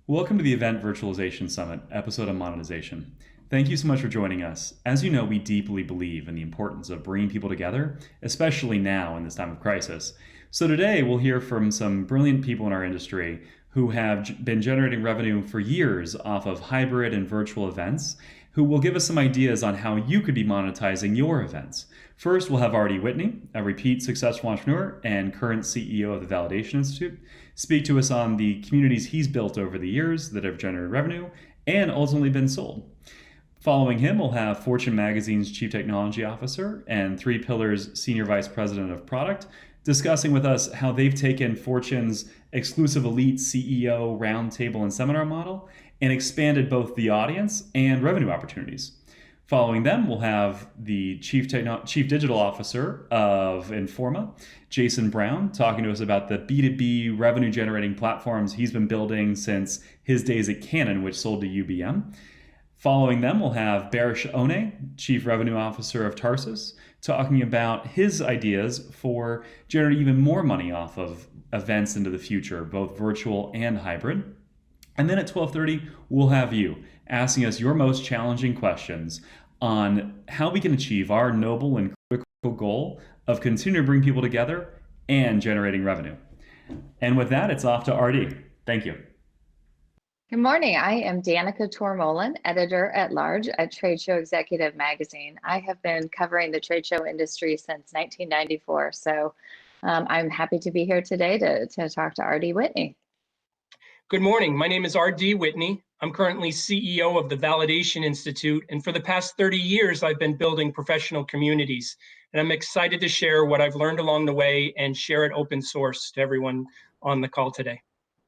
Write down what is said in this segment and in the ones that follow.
Welcome to the Event Virtualization Summit, episode on monetization. Thank you so much for joining us. As you know, we deeply believe in the importance of bringing people together, especially now in this time of crisis. So today we'll hear from some brilliant people in our industry who have been generating revenue for years off of hybrid and virtual events, who will give us some ideas on how you could be monetizing your events. First, we'll have R.D. Whitney, a repeat successful entrepreneur and current CEO of the Validation Institute, speak to us on the communities he's built over the years that have generated revenue and ultimately been sold. Following him, we'll have Fortune Magazine's Chief Technology Officer and Three Pillars Senior Vice President of Product discussing with us how they've taken Fortune's exclusive elite CEO roundtable and seminar model and expanded both the audience and revenue opportunities. Following them, we'll have the Chief Digital Officer of Informa, Jason Brown, talking to us about the B2B revenue generating platforms he's been building since his days at Canon, which sold to UBM. Following them, we'll have Barish One, Chief Revenue Officer of Tarsus, talking about his ideas for generating even more money off of events into the future, both virtual and hybrid. And then at 12:30, we'll have you asking us your most challenging questions on how we can achieve our noble and critical goal of continuing to bring people together and generating revenue. And with that, it's off to RD. Thank you. Good morning. I am Danica Tormolin, editor-at-large at Trade Show Executive Magazine. I have been covering the trade show industry since 1994, so I'm happy to be here today to talk to R.D. Whitney. Good morning. My name is R.D. Whitney. I'm currently CEO of the Validation Institute, and for the past 30 years, I've been building professional communities. And I'm excited to share what I've learned along the way and share it open source to everyone on the call today.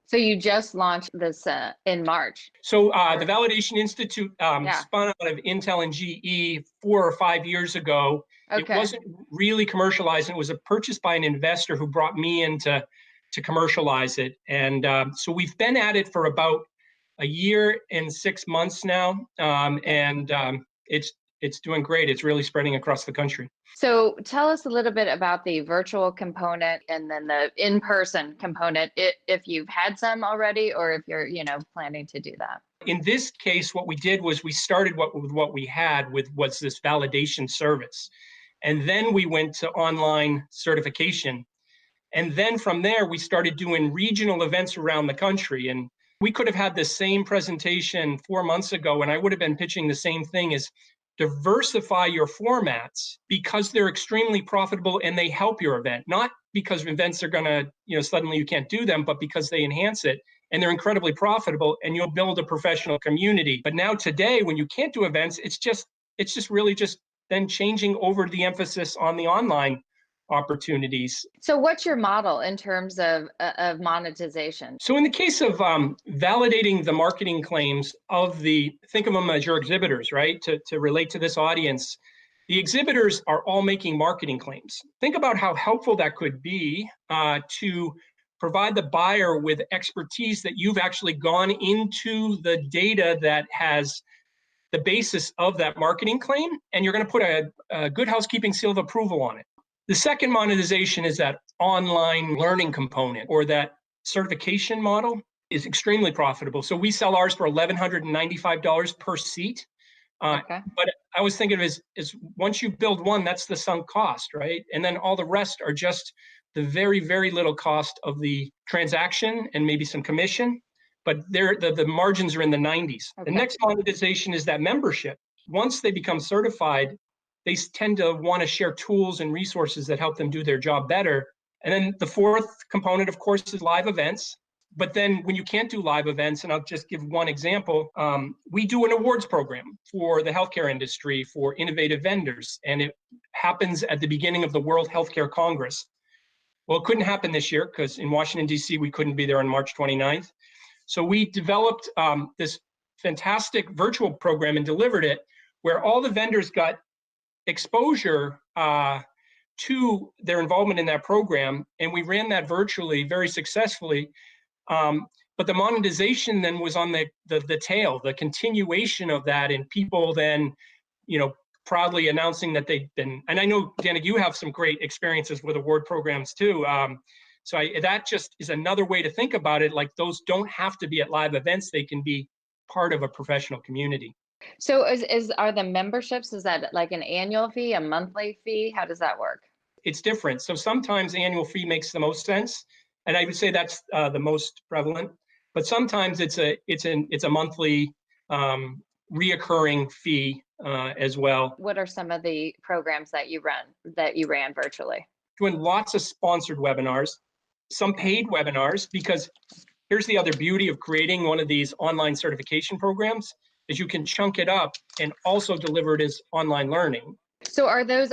So you just launched this in March. So the Validation Institute spun out of Intel and GE 4 or 5 years ago. Okay. It wasn't really commercialized. It was purchased by an investor who brought me in to commercialize it. And so we've been at it for about a year and 6 months now. It's doing great. It's really spreading across the country. So tell us a little bit about the virtual component and then the in-person component, if you've had some already or if you're planning to do that. In this case, what we did was we started with what we had was this validation service. And then we went to online certification. And then from there, we started doing regional events around the country. And we could have had the same presentation 4 months ago, and I would have been pitching the same thing as diversify your formats because they're extremely profitable and they help your event, not because events are going to, suddenly you can't do them, but because they enhance it and they're incredibly profitable and you'll build a professional community. But now today, when you can't do events, it's just really just then changing over the emphasis on the online opportunities. So what's your model in terms of monetization? So in the case of validating the marketing claims of think of them as your exhibitors, right? To relate to this audience, the exhibitors are all making marketing claims. Think about how helpful that could be to provide the buyer with expertise that you've actually gone into the data that has the basis of that marketing claim, and you're going to put a good housekeeping seal of approval on it. The second monetization is that online learning component or that certification model is extremely profitable. So we sell ours for $1,195 per seat. Okay. But I was thinking of it as once you build one, that's the sunk cost, right? And then all the rest are just the very, very little cost of the transaction and maybe some commission, but the margins are in the 90s. Okay. The next monetization is that membership. Once they become certified, they tend to want to share tools and resources that help them do their job better. And then the fourth component, of course, is live events. But then when you can't do live events, and I'll just give one example, we do an awards program for the healthcare industry for innovative vendors, and it happens at the beginning of the World Healthcare Congress. Well, it couldn't happen this year because in Washington, D.C., we couldn't be there on March 29th. So we developed this fantastic virtual program and delivered it where all the vendors got exposure to their involvement in that program, and we ran that virtually very successfully. But the monetization then was on the tail, the continuation of that, and people then, proudly announcing that they've been. And I know, Danica, you have some great experiences with award programs too. So that just is another way to think about it. Like those don't have to be at live events. They can be part of a professional community. So are the memberships, is that like an annual fee, a monthly fee? How does that work? It's different. So sometimes annual fee makes the most sense, and I would say that's the most prevalent. But sometimes it's a monthly reoccurring fee as well. What are some of the programs that you ran virtually? Doing lots of sponsored webinars, some paid webinars, because here's the other beauty of creating one of these online certification programs is you can chunk it up and also deliver it as online learning. So are those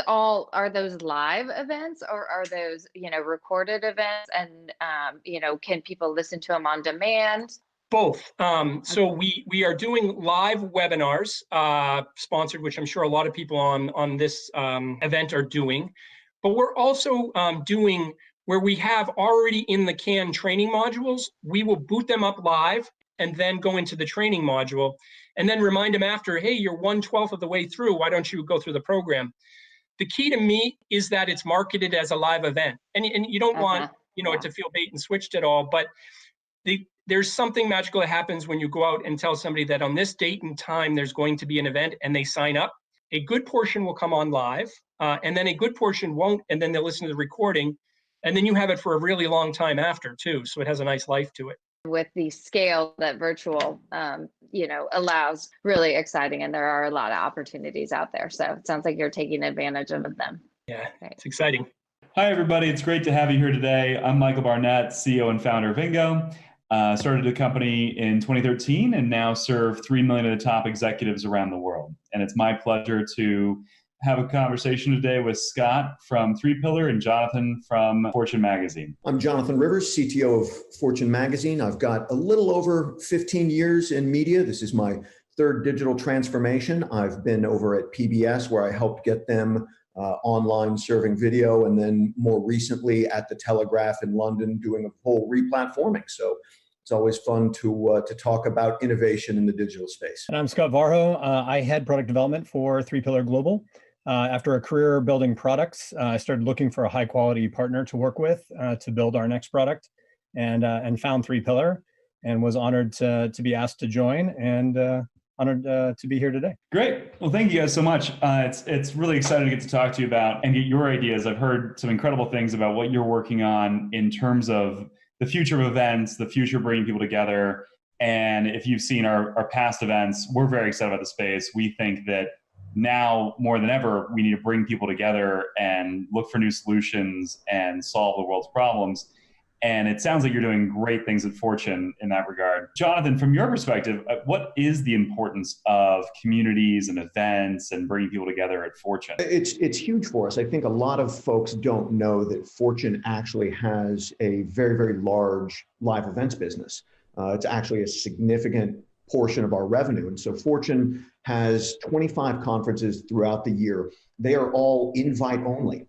live events, or are those, recorded events, and, can people listen to them on demand? Both. So we are doing live webinars sponsored, which I'm sure a lot of people on this event are doing. But we're also doing where we have already in the can training modules. We will boot them up live and then go into the training module and then remind them after, hey, you're 1/12 of the way through. Why don't you go through the program? The key to me is that it's marketed as a live event, and you don't want it to feel bait and switched at all. But there's something magical that happens when you go out and tell somebody that on this date and time there's going to be an event, and they sign up. A good portion will come on live, and then a good portion won't, and then they'll listen to the recording, and then you have it for a really long time after too. So it has a nice life to it. With the scale that virtual, allows, really exciting, and there are a lot of opportunities out there. So it sounds like you're taking advantage of them. Yeah, It's exciting. Hi, everybody. It's great to have you here today. I'm Michael Barnett, CEO and founder of Ingo. Started a company in 2013 and now serve 3 million of the top executives around the world. And it's my pleasure to have a conversation today with Scott from 3Pillar and Jonathan from Fortune Magazine. I'm Jonathan Rivers, CTO of Fortune Magazine. I've got a little over 15 years in media. This is my third digital transformation. I've been over at PBS, where I helped get them online serving video, and then more recently at the Telegraph in London doing a whole replatforming. So it's always fun to talk about innovation in the digital space. And I'm Scott Varho. I head product development for 3Pillar Global. After a career building products, I started looking for a high quality partner to work with to build our next product, and found 3Pillar, and was honored to be asked to join, and honored to be here today. Great. Well, thank you guys so much. It's really exciting to get to talk to you about and get your ideas. I've heard some incredible things about what you're working on in terms of the future of events, the future of bringing people together. And if you've seen our past events, we're very excited about the space. We think that now more than ever, we need to bring people together and look for new solutions and solve the world's problems. And it sounds like you're doing great things at Fortune in that regard. Jonathan, from your perspective, what is the importance of communities and events and bringing people together at Fortune? It's huge for us. I think a lot of folks don't know that Fortune actually has a very, very large live events business. It's actually a significant portion of our revenue. And so Fortune has 25 conferences throughout the year. They are all invite only.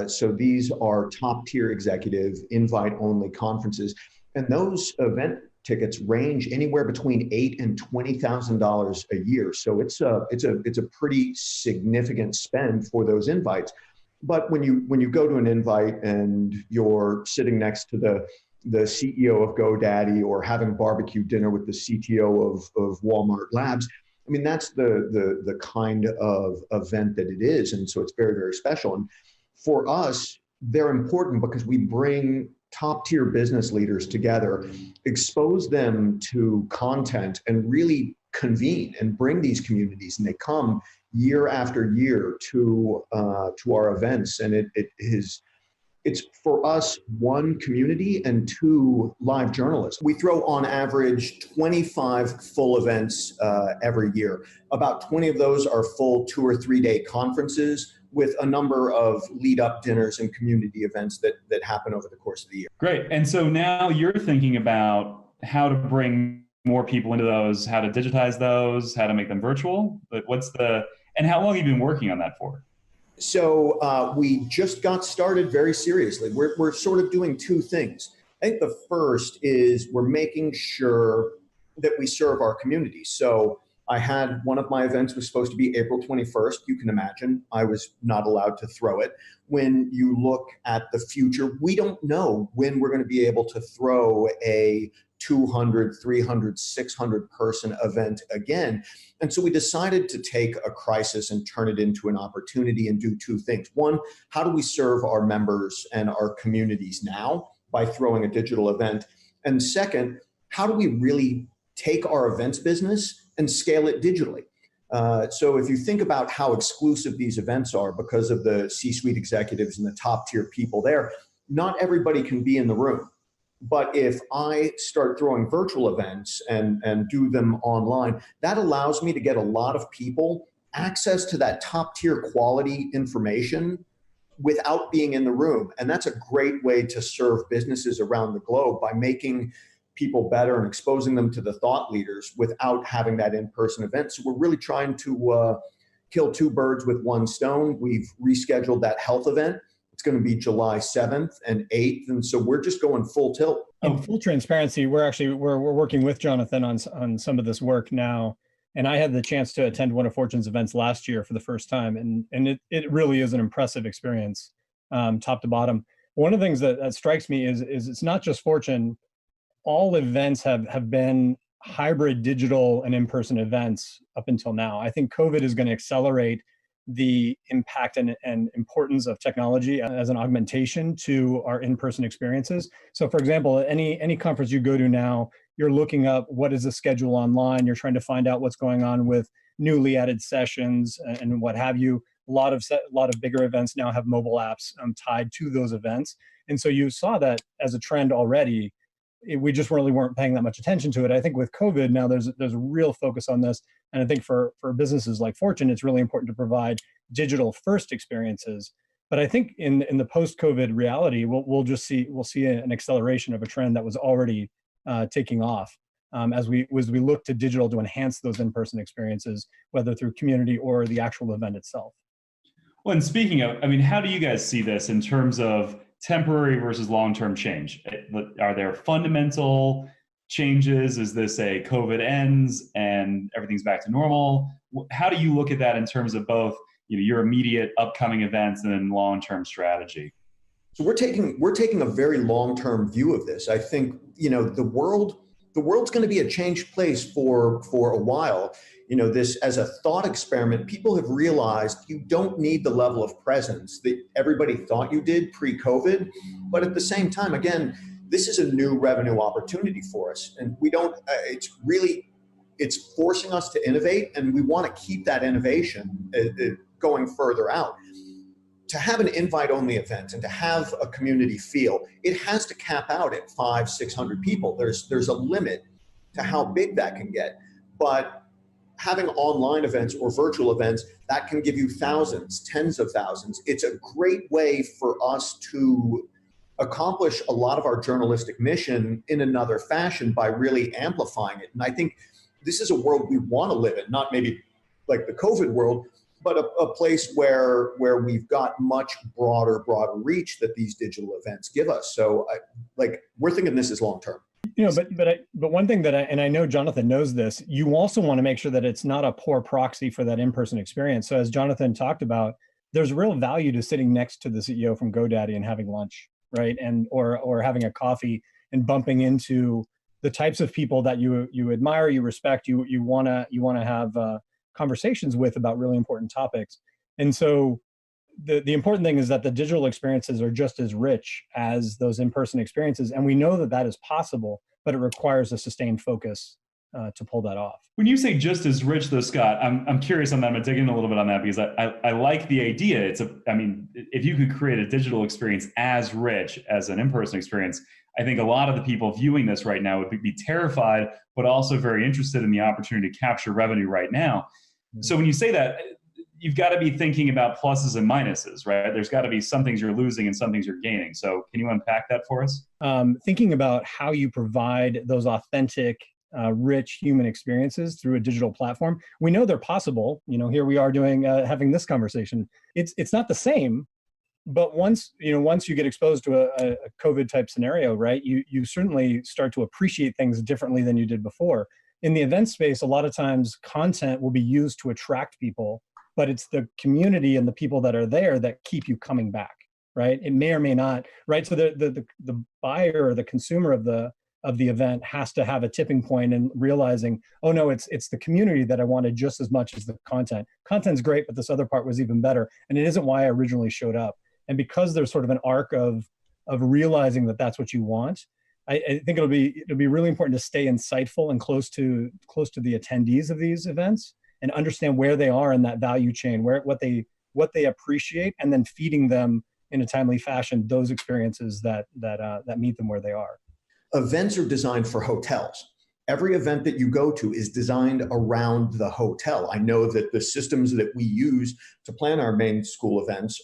So these are top tier executive invite only conferences, and those event tickets range anywhere between $8,000 and $20,000 a year. So it's a pretty significant spend for those invites. But when you go to an invite and you're sitting next to the CEO of GoDaddy or having barbecue dinner with the CTO of Walmart Labs, I mean, that's the kind of event that it is, and so it's very, very special. And for us, they're important because we bring top tier business leaders together, expose them to content, and really convene and bring these communities. And they come year after year to our events, and it's for us, one, community, and two, live journalists. We throw on average 25 full events every year. About 20 of those are full 2 or 3 day conferences, with a number of lead-up dinners and community events that happen over the course of the year. Great. And so now you're thinking about how to bring more people into those, how to digitize those, how to make them virtual. But and how long have you been working on that for? So we just got started very seriously. We're sort of doing two things. I think the first is we're making sure that we serve our community. So I had one of my events was supposed to be April 21st. You can imagine I was not allowed to throw it. When you look at the future, we don't know when we're going to be able to throw a 200, 300, 600 person event again. And so we decided to take a crisis and turn it into an opportunity and do two things. One, how do we serve our members and our communities now by throwing a digital event? And second, how do we really take our events business and scale it digitally? So if you think about how exclusive these events are because of the C-suite executives and the top tier people there, not everybody can be in the room. But if I start throwing virtual events and do them online, that allows me to get a lot of people access to that top tier quality information without being in the room. And that's a great way to serve businesses around the globe by making people better and exposing them to the thought leaders without having that in-person event. So we're really trying to kill two birds with one stone. We've rescheduled that health event. It's going to be July 7th and 8th. And so we're just going full tilt. In full transparency, we're working with Jonathan on some of this work now. And I had the chance to attend one of Fortune's events last year for the first time. And it really is an impressive experience, top to bottom. One of the things that strikes me is it's not just Fortune. All events have been hybrid digital and in-person events up until now. I think COVID is going to accelerate the impact and importance of technology as an augmentation to our in-person experiences. So for example, any conference you go to now, you're looking up what is the schedule online, you're trying to find out what's going on with newly added sessions and what have you. A lot of bigger events now have mobile apps tied to those events. And so you saw that as a trend already. We just really weren't paying that much attention to it. I think with COVID now, there's a real focus on this, and I think for businesses like Fortune, it's really important to provide digital first experiences. But I think in the post-COVID reality, we'll see an acceleration of a trend that was already taking off as we look to digital to enhance those in-person experiences, whether through community or the actual event itself. Well, and speaking of, I mean, how do you guys see this in terms of temporary versus long-term change? Are there fundamental changes? Is this a COVID ends and everything's back to normal? How do you look at that in terms of both, your immediate upcoming events and then long-term strategy? So we're taking a very long-term view of this. I think, the world's going to be a changed place for a while. This as a thought experiment, people have realized you don't need the level of presence that everybody thought you did pre-COVID. But at the same time, again, this is a new revenue opportunity for us. And we don't, it's forcing us to innovate, and we want to keep that innovation going further out. To have an invite-only event and to have a community feel, it has to cap out at 500-600 people. There's a limit to how big that can get. But having online events or virtual events, that can give you thousands, tens of thousands. It's a great way for us to accomplish a lot of our journalistic mission in another fashion by really amplifying it. And I think this is a world we want to live in, not maybe like the COVID world, but a place where we've got much broader reach that these digital events give us. So we're thinking this is long-term. But one thing and I know Jonathan knows this, you also want to make sure that it's not a poor proxy for that in-person experience. So as Jonathan talked about, there's real value to sitting next to the CEO from GoDaddy and having lunch, right? And or having a coffee and bumping into the types of people that you admire, you respect, you want to have conversations with about really important topics. And so the important thing is that the digital experiences are just as rich as those in-person experiences. And we know that is possible, but it requires a sustained focus to pull that off. When you say just as rich though, Scott, I'm curious on that. I'm gonna dig in a little bit on that because I like the idea. If you could create a digital experience as rich as an in-person experience, I think a lot of the people viewing this right now would be terrified, but also very interested in the opportunity to capture revenue right now. So when you say that, you've got to be thinking about pluses and minuses, right? There's got to be some things you're losing and some things you're gaining. So can you unpack that for us? Thinking about how you provide those authentic, rich human experiences through a digital platform. We know they're possible. Here we are having this conversation. It's not the same, but once you get exposed to a COVID type scenario, right, you certainly start to appreciate things differently than you did before. in the event space, a lot of times content will be used to attract people, but it's the community and the people that are there that keep you coming back, right? It may or may not, right? So the buyer or the consumer of the event has to have a tipping point and realizing, oh no, it's the community that I wanted just as much as the content. Content's great, but this other part was even better, and it isn't why I originally showed up. And because there's sort of an arc of realizing that that's what you want, I think it'll be really important to stay insightful and close to the attendees of these events and understand where they are in that value chain, what they appreciate, and then feeding them in a timely fashion those experiences that meet them where they are. Events are designed for hotels. Every event that you go to is designed around the hotel. I know that the systems that we use to plan our main school events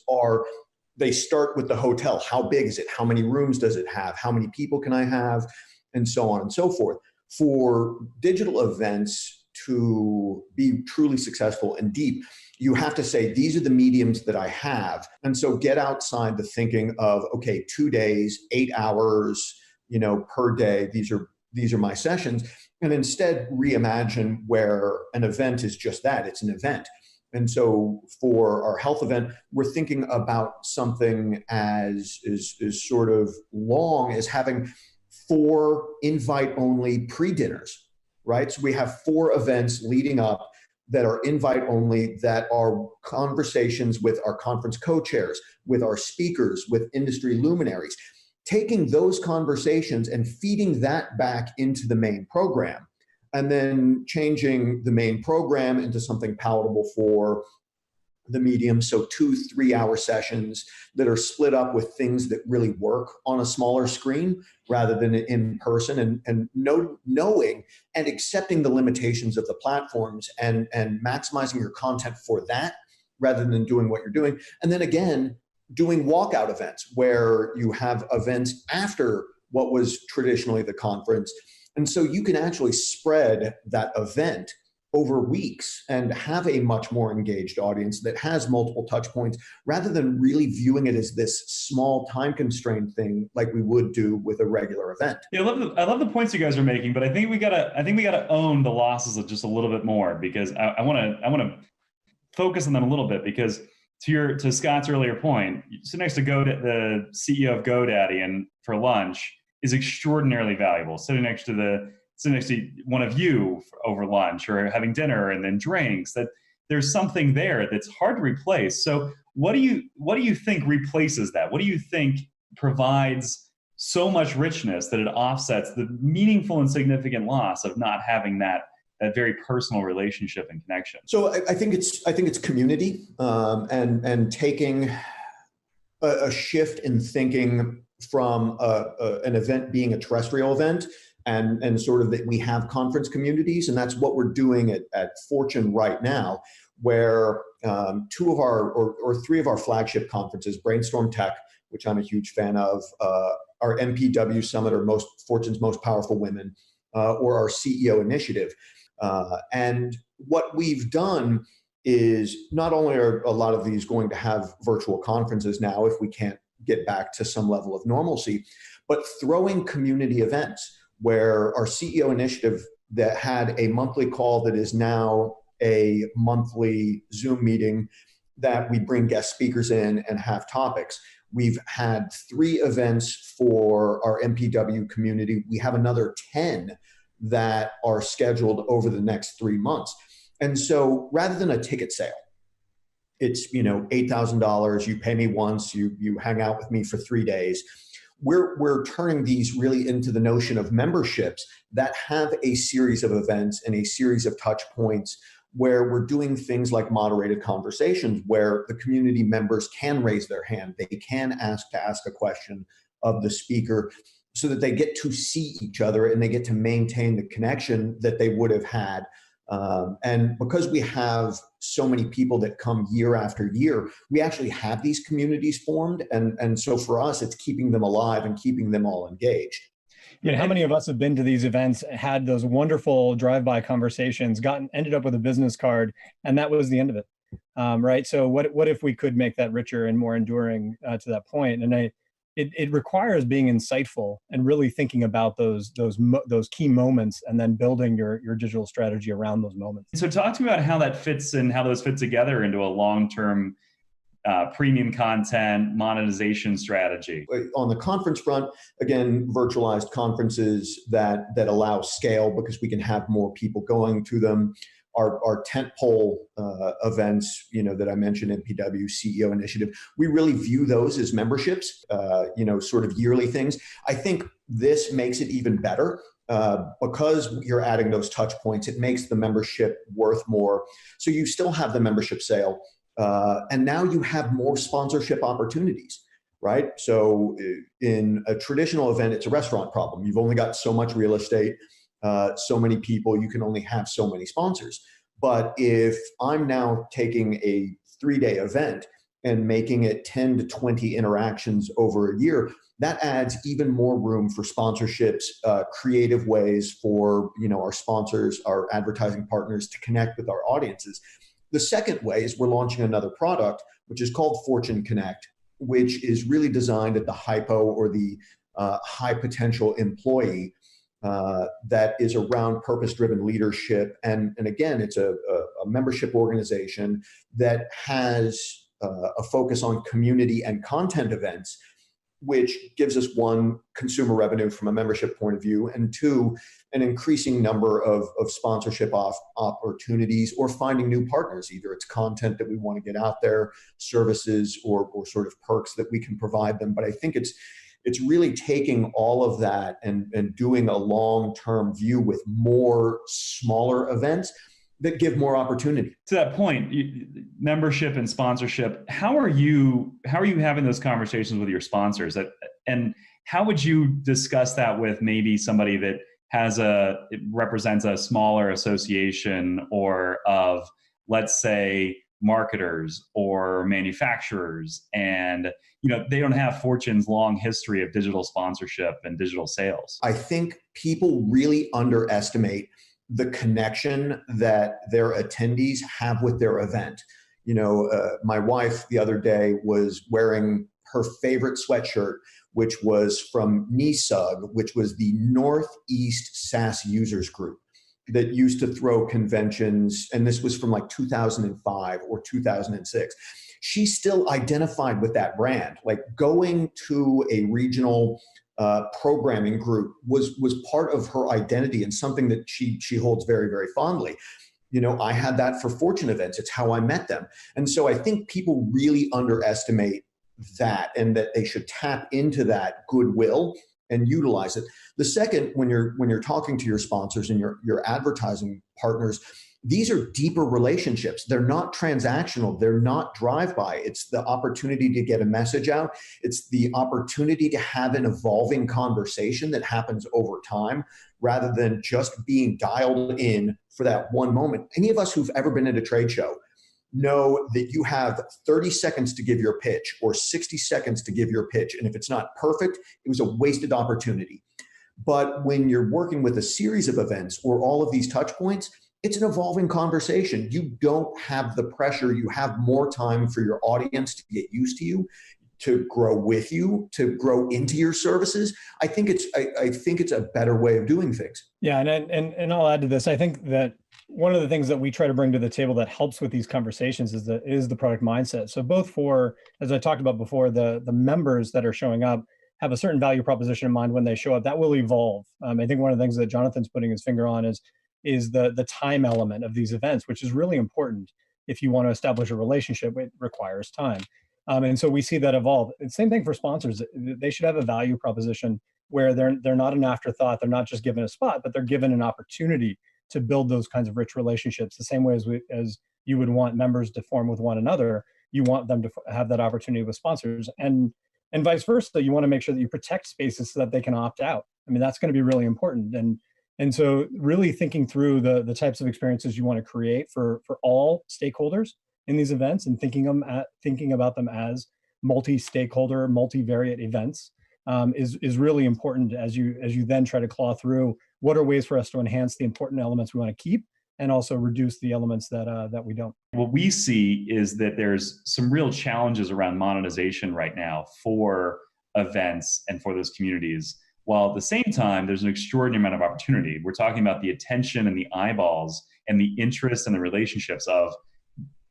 they start with the hotel. How big is it? How many rooms does it have? How many people can I have? And so on and so forth. For digital events to be truly successful and deep, you have to say, these are the mediums that I have. And so get outside the thinking of, okay, 2 days, 8 hours, per day. These are my sessions. And instead reimagine where an event is just that. It's an event. And so for our health event, we're thinking about something as sort of long as having 4 invite-only pre-dinners, right? So we have 4 events leading up that are invite-only, that are conversations with our conference co-chairs, with our speakers, with industry luminaries, taking those conversations and feeding that back into the main program, and then changing the main program into something palatable for the medium. So 2-3 hour sessions that are split up with things that really work on a smaller screen rather than in person, and knowing and accepting the limitations of the platforms and maximizing your content for that rather than doing what you're doing. And then again, doing walkout events where you have events after what was traditionally the conference. And so you can actually spread that event over weeks and have a much more engaged audience that has multiple touch points, rather than really viewing it as this small time constrained thing like we would do with a regular event. Yeah, I love the points you guys are making, but I think we gotta own the losses just a little bit more, because I wanna focus on them a little bit, because to Scott's earlier point, sit next to the CEO of GoDaddy and for lunch is extraordinarily valuable. Sitting next to one of you over lunch, or having dinner and then drinks, that there's something there that's hard to replace. So what do you think replaces that? What do you think provides so much richness that it offsets the meaningful and significant loss of not having that very personal relationship and connection? So I think it's community, and taking a shift in thinking from an event being a terrestrial event, and sort of that we have conference communities, and that's what we're doing at Fortune right now, where 2 of our 3 of our flagship conferences, Brainstorm Tech, which I'm a huge fan of, our MPW Summit, or Fortune's Most Powerful Women, or our CEO Initiative. And what we've done is, not only are a lot of these going to have virtual conferences now, if we can't get back to some level of normalcy, but throwing community events where our CEO Initiative, that had a monthly call that is now a monthly Zoom meeting that we bring guest speakers in and have topics. We've had 3 events for our MPW community. We have another 10 that are scheduled over the next 3 months. And so rather than a ticket sale, it's $8,000, you pay me once, you hang out with me for 3 days. We're turning these really into the notion of memberships that have a series of events and a series of touch points, where we're doing things like moderated conversations, where the community members can raise their hand, they can ask a question of the speaker, so that they get to see each other and they get to maintain the connection that they would have had. And because we have so many people that come year after year, we actually have these communities formed. And so for us, it's keeping them alive and keeping them all engaged. Yeah, how many of us have been to these events, had those wonderful drive-by conversations, ended up with a business card, and that was the end of it, right? So what if we could make that richer and more enduring to that point? And it requires being insightful and really thinking about those key moments, and then building your digital strategy around those moments. So talk to me about how that fits and how those fit together into a long-term premium content monetization strategy. On the conference front, again, virtualized conferences that allow scale because we can have more people going to them. Our tentpole events, that I mentioned, MPW, CEO Initiative, we really view those as memberships, sort of yearly things. I think this makes it even better because you're adding those touch points. It makes the membership worth more. So you still have the membership sale, and now you have more sponsorship opportunities, right? So in a traditional event, it's a restaurant problem. You've only got so much real estate. So many people, you can only have so many sponsors. But if I'm now taking a 3-day event and making it 10 to 20 interactions over a year, that adds even more room for sponsorships, creative ways for our sponsors, our advertising partners to connect with our audiences. The second way is we're launching another product, which is called Fortune Connect, which is really designed at the hypo or the high potential employee. That is around purpose-driven leadership. And again, it's a membership organization that has a focus on community and content events, which gives us, one, consumer revenue from a membership point of view, and two, an increasing number of sponsorship opportunities or finding new partners. Either it's content that we want to get out there, services, or sort of perks that we can provide them. But I think it's really taking all of that and doing a long-term view with more smaller events that give more opportunity. To that point, membership and sponsorship, how are you having those conversations with your sponsors? And how would you discuss that with maybe somebody that represents a smaller association or of, let's say, marketers or manufacturers, and they don't have Fortune's long history of digital sponsorship and digital sales? I think people really underestimate the connection that their attendees have with their event. My wife the other day was wearing her favorite sweatshirt, which was from NISUG, which was the Northeast SaaS Users Group that used to throw conventions, and this was from like 2005 or 2006. She still identified with that brand. Like, going to a regional programming group was part of her identity and something that she holds very, very fondly. I had that for Fortune events. It's how I met them. And so I think people really underestimate that, and that they should tap into that goodwill and utilize it. The second, when you're talking to your sponsors and your advertising partners, these are deeper relationships. They're not transactional. They're not drive-by. It's the opportunity to get a message out. It's the opportunity to have an evolving conversation that happens over time, rather than just being dialed in for that one moment. Any of us who've ever been at a trade show know that you have 30 seconds to give your pitch or 60 seconds to give your pitch. And if it's not perfect, it was a wasted opportunity. But when you're working with a series of events or all of these touch points, it's an evolving conversation. You don't have the pressure. You have more time for your audience to get used to you, to grow with you, to grow into your services. I think it's a better way of doing things. Yeah, and I'll add to this. I think that one of the things that we try to bring to the table that helps with these conversations is the product mindset. So both for, as I talked about before, the members that are showing up have a certain value proposition in mind when they show up. That will evolve. I think one of the things that Jonathan's putting his finger on is the time element of these events, which is really important. If you want to establish a relationship, it requires time. And so we see that evolve. And same thing for sponsors. They should have a value proposition where they're not an afterthought. They're not just given a spot, but they're given an opportunity to build those kinds of rich relationships. The same way as you would want members to form with one another, you want them to have that opportunity with sponsors, and vice versa. You want to make sure that you protect spaces so that they can opt out. I mean, that's going to be really important. And so really thinking through the types of experiences you want to create for all stakeholders in these events, and thinking about them as multi-stakeholder, multivariate events is really important as you then try to claw through what are ways for us to enhance the important elements we want to keep, and also reduce the elements that we don't. What we see is that there's some real challenges around monetization right now for events and for those communities, while at the same time, there's an extraordinary amount of opportunity. We're talking about the attention and the eyeballs and the interest and the relationships of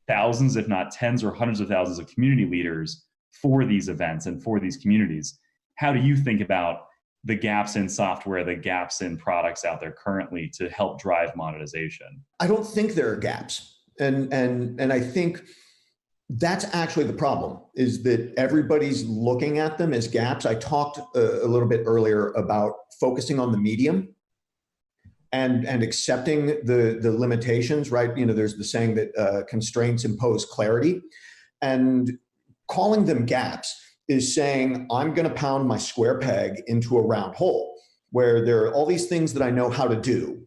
thousands, if not tens or hundreds of thousands of community leaders for these events and for these communities. How do you think about the gaps in software, the gaps in products out there currently to help drive monetization? I don't think there are gaps. And I think that's actually the problem, is that everybody's looking at them as gaps. I talked a little bit earlier about focusing on the medium and accepting the limitations, right? There's the saying that constraints impose clarity, and calling them gaps is saying, I'm going to pound my square peg into a round hole where there are all these things that I know how to do,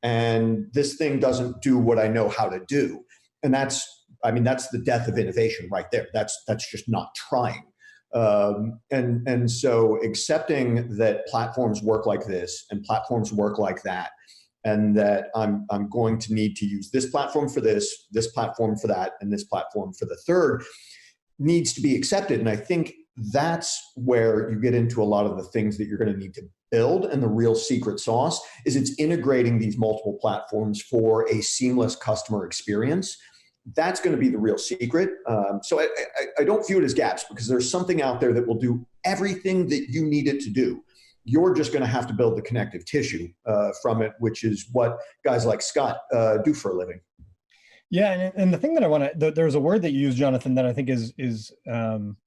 and this thing doesn't do what I know how to do. And that's the death of innovation right there. That's just not trying. And so accepting that platforms work like this and platforms work like that, and that I'm going to need to use this platform for this platform for that, and this platform for the third, needs to be accepted. And I think that's where you get into a lot of the things that you're going to need to build. And the real secret sauce is it's integrating these multiple platforms for a seamless customer experience. That's going to be the real secret. So I don't view it as gaps, because there's something out there that will do everything that you need it to do. You're just going to have to build the connective tissue from it, which is what guys like Scott do for a living. Yeah, and the thing that I want to, there's a word that you use, Jonathan, that I think is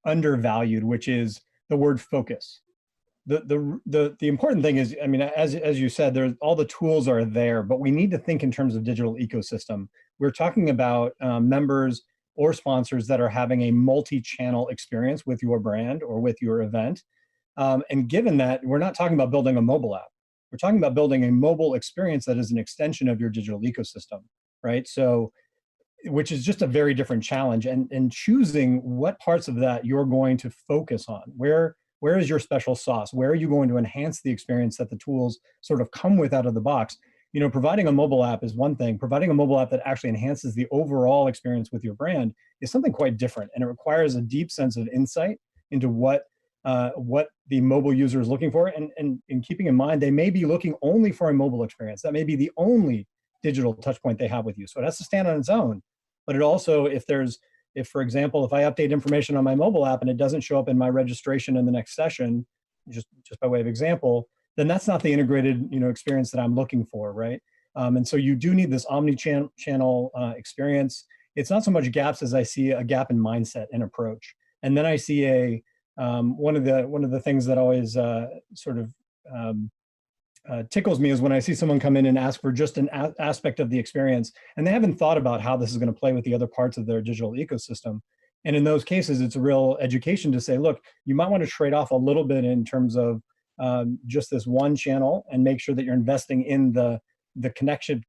undervalued, which is the word focus. The important thing is, as you said, there's all the tools are there, but we need to think in terms of digital ecosystem. We're talking about members or sponsors that are having a multi-channel experience with your brand or with your event. And given that, we're not talking about building a mobile app. We're talking about building a mobile experience that is an extension of your digital ecosystem, right? So, which is just a very different challenge, and choosing what parts of that you're going to focus on. Where is your special sauce? Where are you going to enhance the experience that the tools sort of come with out of the box? Providing a mobile app is one thing. Providing a mobile app that actually enhances the overall experience with your brand is something quite different, and it requires a deep sense of insight into what the mobile user is looking for, and keeping in mind they may be looking only for a mobile experience. That may be the only digital touch point they have with you. So it has to stand on its own. But it also, if for example, if I update information on my mobile app and it doesn't show up in my registration in the next session, just by way of example, then that's not the integrated experience that I'm looking for, right? And so you do need this omni-channel experience. It's not so much gaps as I see a gap in mindset and approach. And then I see one of the things that always tickles me is when I see someone come in and ask for just an aspect of the experience, and they haven't thought about how this is going to play with the other parts of their digital ecosystem. And in those cases, it's a real education to say, look, you might want to trade off a little bit in terms of just this one channel, and make sure that you're investing in the connective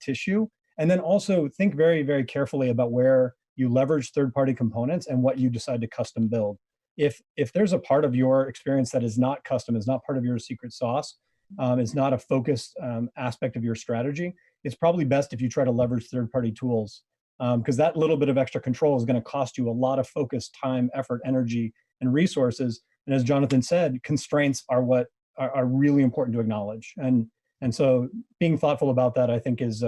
tissue. And then also think very, very carefully about where you leverage third-party components and what you decide to custom build. If there's a part of your experience that is not custom, is not part of your secret sauce, is not a focused aspect of your strategy, it's probably best if you try to leverage third-party tools, because that little bit of extra control is going to cost you a lot of focus, time, effort, energy, and resources. And as Jonathan said, constraints are what are really important to acknowledge. And so being thoughtful about that, I think, is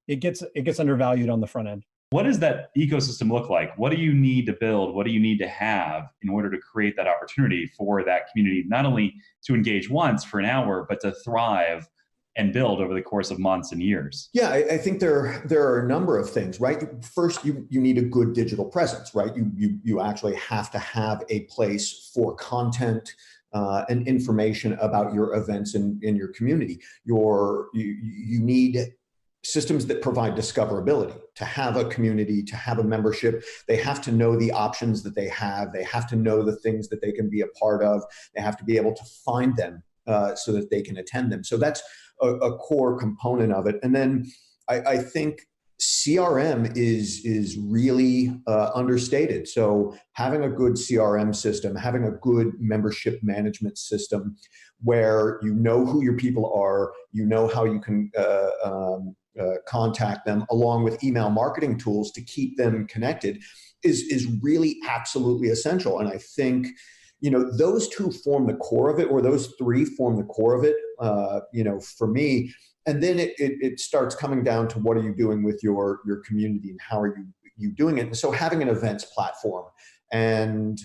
it gets undervalued on the front end. What does that ecosystem look like? What do you need to build? What do you need to have in order to create that opportunity for that community, not only to engage once for an hour, but to thrive and build over the course of months and years? Yeah, I think there are a number of things, right? First, you need a good digital presence, right? You actually have to have a place for content and information about your events in your community. You need systems that provide discoverability. To have a community, to have a membership, they have to know the options that they have. They have to know the things that they can be a part of. They have to be able to find them so that they can attend them. So that's a core component of it. And then I think CRM is really understated. So having a good CRM system, having a good membership management system where you know who your people are, you know how you can contact them, along with email marketing tools to keep them connected, is really absolutely essential. And I think those two form the core of it, or those three form the core of it, for me. And then it starts coming down to what are you doing with your community and how are you doing it. And so having an events platform and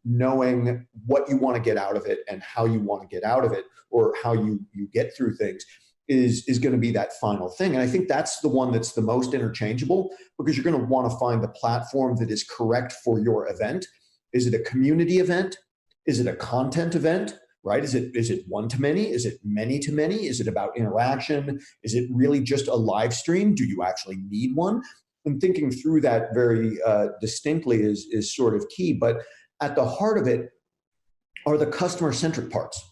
knowing what you want to get out of it and how you want to get out of it, or how you get through things, is going to be that final thing. And I think that's the one that's the most interchangeable, because you're going to want to find the platform that is correct for your event. Is it a community event? Is it a content event? Right? Is it one to many? Is it many to many? Is it about interaction? Is it really just a live stream? Do you actually need one? And thinking through that very distinctly is sort of key. But at the heart of it are the customer-centric parts,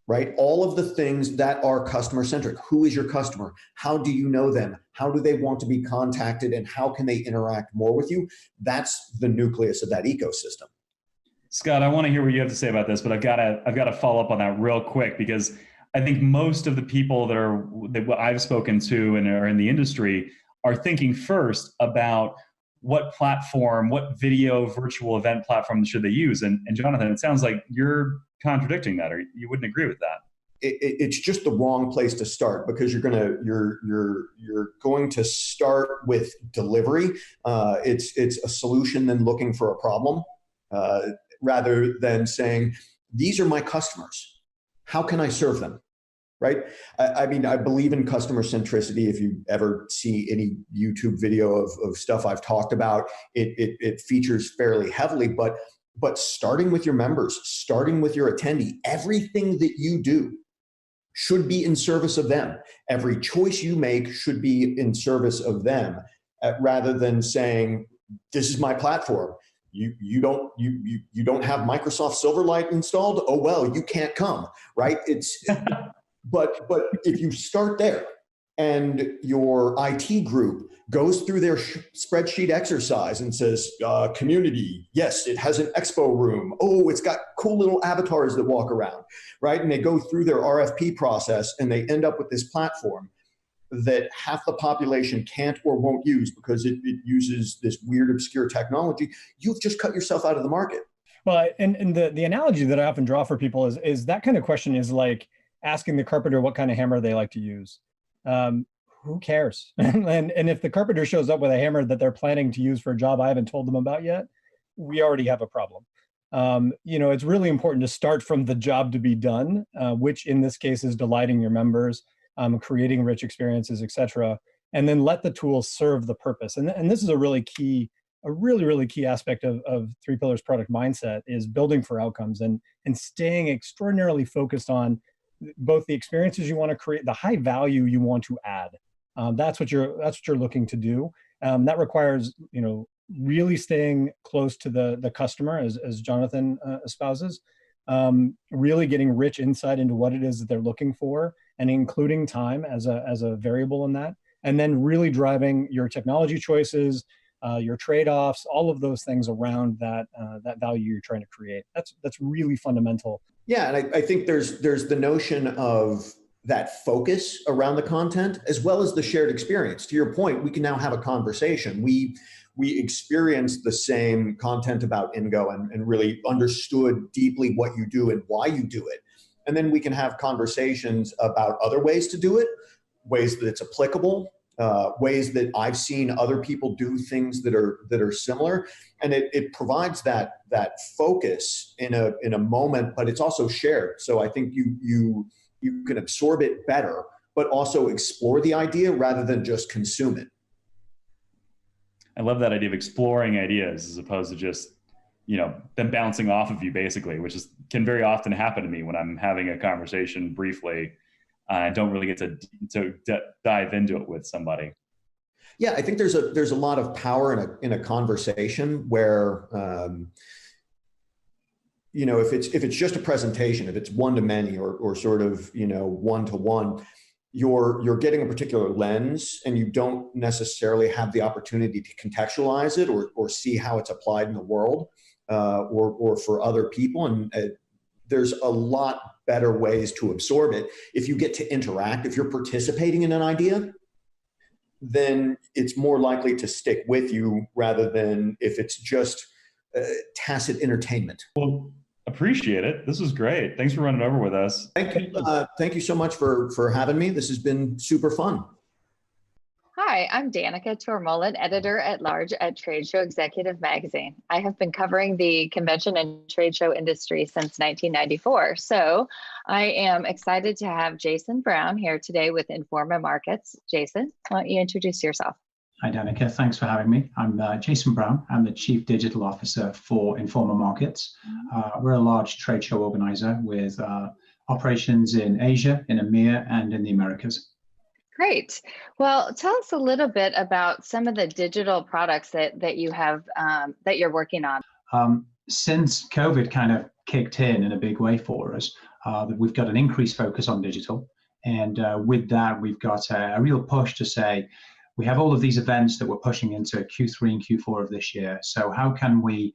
right? All of the things that are customer-centric. Who is your customer? How do you know them? How do they want to be contacted? And how can they interact more with you? That's the nucleus of that ecosystem. Scott, I want to hear what you have to say about this, but I've got to follow up on that real quick, because I think most of the people that I've spoken to and are in the industry are thinking first about what platform, what video virtual event platform should they use. And Jonathan, it sounds like you're contradicting that, or you wouldn't agree with that. It's just the wrong place to start, because you're going to start with delivery. It's a solution than looking for a problem. Rather than saying, these are my customers. How can I serve them? Right? I mean, I believe in customer centricity. If you ever see any YouTube video of stuff I've talked about, it features fairly heavily, but starting with your members, starting with your attendee, everything that you do should be in service of them. Every choice you make should be in service of them, rather than saying, this is my platform. You don't have Microsoft Silverlight installed? Oh, well, you can't come, right? But if you start there and your IT group goes through their spreadsheet exercise and says, community, yes, it has an expo room. Oh, it's got cool little avatars that walk around, right? And they go through their RFP process and they end up with this platform that half the population can't or won't use because it uses this weird, obscure technology. You've just cut yourself out of the market. Well, and the analogy that I often draw for people is that kind of question is like asking the carpenter what kind of hammer they like to use. Who cares? and if the carpenter shows up with a hammer that they're planning to use for a job I haven't told them about yet, we already have a problem. It's really important to start from the job to be done, which in this case is delighting your members, creating rich experiences, et cetera, and then let the tools serve the purpose. And this is a really key aspect of Three Pillars product mindset, is building for outcomes and staying extraordinarily focused on both the experiences you want to create, the high value you want to add. That's what you're looking to do. That requires, really staying close to the customer, as Jonathan espouses, really getting rich insight into what it is that they're looking for, and including time as a variable in that, and then really driving your technology choices, your trade-offs, all of those things around that value you're trying to create. That's really fundamental. Yeah, and I think there's the notion of that focus around the content, as well as the shared experience. To your point, we can now have a conversation. We experienced the same content about Ingo and really understood deeply what you do and why you do it. And then we can have conversations about other ways to do it, ways that it's applicable, ways that I've seen other people do things that are similar. And it provides that focus in a moment, but it's also shared. So I think you can absorb it better, but also explore the idea rather than just consume it. I love that idea of exploring ideas as opposed to just, them bouncing off of you, basically, which can very often happen to me when I'm having a conversation briefly. I don't really get to dive into it with somebody. Yeah, I think there's a lot of power in a conversation where, if it's just a presentation, if it's one to many or sort of one to one, you're getting a particular lens, and you don't necessarily have the opportunity to contextualize it or see how it's applied in the world or for other people. And there's a lot better ways to absorb it. If you get to interact, if you're participating in an idea, then it's more likely to stick with you rather than if it's just tacit entertainment. Well, Appreciate it. This was great. Thanks for running over with us. Thank you so much for having me. This has been super fun. Hi, I'm Danica Tormolin, editor-at-large at Trade Show Executive Magazine. I have been covering the convention and trade show industry since 1994. So I am excited to have Jason Brown here today with Informa Markets. Jason, why don't you introduce yourself? Hi, Danica. Thanks for having me. I'm Jason Brown. I'm the Chief Digital Officer for Informa Markets. We're a large trade show organizer with operations in Asia, in EMEA, and in the Americas. Great. Well, tell us a little bit about some of the digital products that you have that you're working on. Since COVID kind of kicked in a big way for us, we've got an increased focus on digital. And with that, we've got a real push to say, we have all of these events that we're pushing into Q3 and Q4 of this year. So how can we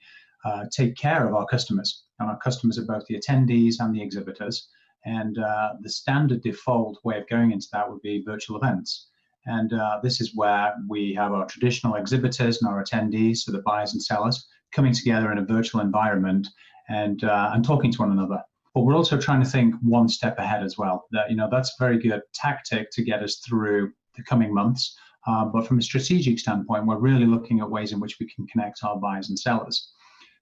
take care of our customers? And our customers are both the attendees and the exhibitors. And the standard default way of going into that would be virtual events. And this is where we have our traditional exhibitors and our attendees, so the buyers and sellers, coming together in a virtual environment and talking to one another. But we're also trying to think one step ahead as well. That, that's a very good tactic to get us through the coming months. But from a strategic standpoint, we're really looking at ways in which we can connect our buyers and sellers.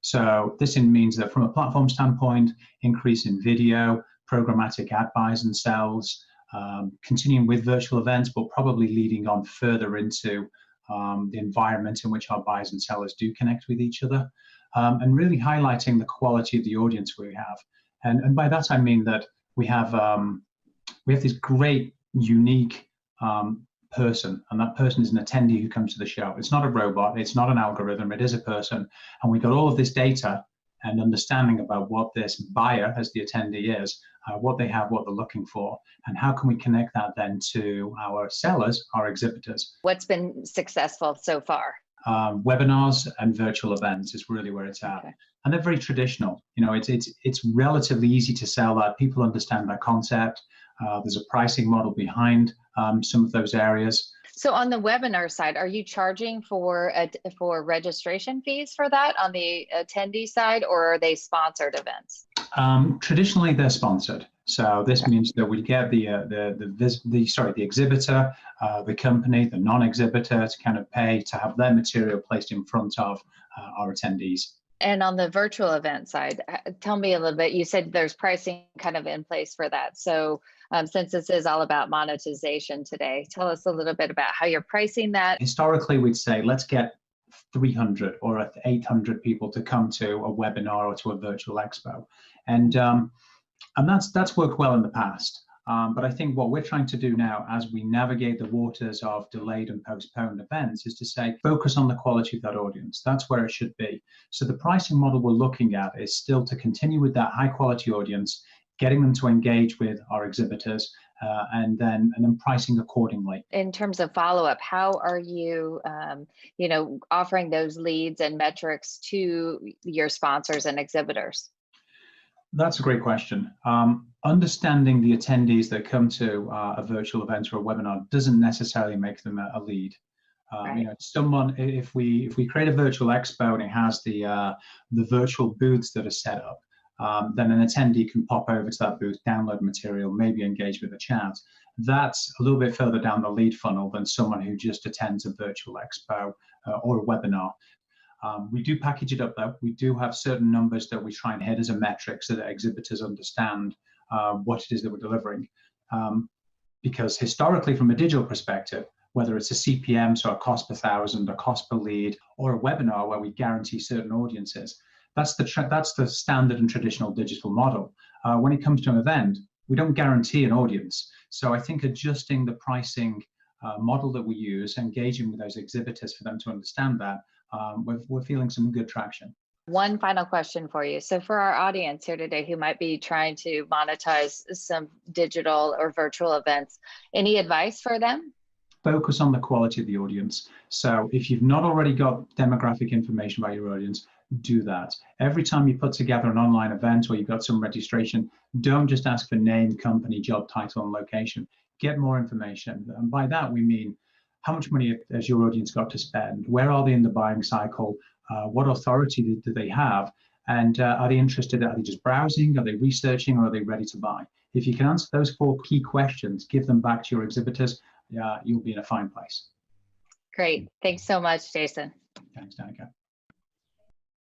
So this means that from a platform standpoint, increase in video, programmatic ad buys and sells, continuing with virtual events, but probably leading on further into the environment in which our buyers and sellers do connect with each other, and really highlighting the quality of the audience we have. And by that, I mean that we have this great, unique person, and that person is an attendee who comes to the show. It's not a robot, it's not an algorithm, it is a person. And we got all of this data and understanding about what this buyer, as the attendee is, what they have, what they're looking for, and how can we connect that then to our sellers, our exhibitors. What's been successful so far? Webinars and virtual events is really where it's at. Okay. And they're very traditional. It's relatively easy to sell that. People understand that concept. There's a pricing model behind some of those areas. So on the webinar side, are you charging for registration fees for that on the attendee side, or are they sponsored events? Traditionally, they're sponsored. So this means that we get the exhibitor, the company, the non-exhibitor to kind of pay to have their material placed in front of our attendees. And on the virtual event side, tell me a little bit. You said there's pricing kind of in place for that. So since this is all about monetization today, tell us a little bit about how you're pricing that. Historically, we'd say, let's get 300 or 800 people to come to a webinar or to a virtual expo. And that's worked well in the past. But I think what we're trying to do now, as we navigate the waters of delayed and postponed events, is to say, focus on the quality of that audience. That's where it should be. So the pricing model we're looking at is still to continue with that high quality audience, getting them to engage with our exhibitors, and then pricing accordingly. In terms of follow-up, how are you, offering those leads and metrics to your sponsors and exhibitors? That's a great question. Understanding the attendees that come to a virtual event or a webinar doesn't necessarily make them a lead. Right. Someone, if we create a virtual expo and it has the virtual booths that are set up, then an attendee can pop over to that booth, download material, maybe engage with a chat. That's a little bit further down the lead funnel than someone who just attends a virtual expo or a webinar. We do package it up though. We do have certain numbers that we try and hit as a metric so that exhibitors understand what it is that we're delivering. Because historically, from a digital perspective, whether it's a CPM, so a cost per thousand, a cost per lead, or a webinar where we guarantee certain audiences, that's the standard and traditional digital model. When it comes to an event, we don't guarantee an audience. So I think adjusting the pricing model that we use, engaging with those exhibitors for them to understand that, we're feeling some good traction. One final question for you. So for our audience here today who might be trying to monetize some digital or virtual events, any advice for them? Focus on the quality of the audience. So if you've not already got demographic information about your audience, do that. Every time you put together an online event or you've got some registration, don't just ask for name, company, job title, and location. Get more information. And by that, we mean how much money has your audience got to spend? Where are they in the buying cycle? What authority do they have? And are they interested? Are they just browsing? Are they researching? Or are they ready to buy? If you can answer those 4 key questions, give them back to your exhibitors, you'll be in a fine place. Great. Thanks so much, Jason. Thanks, Danica.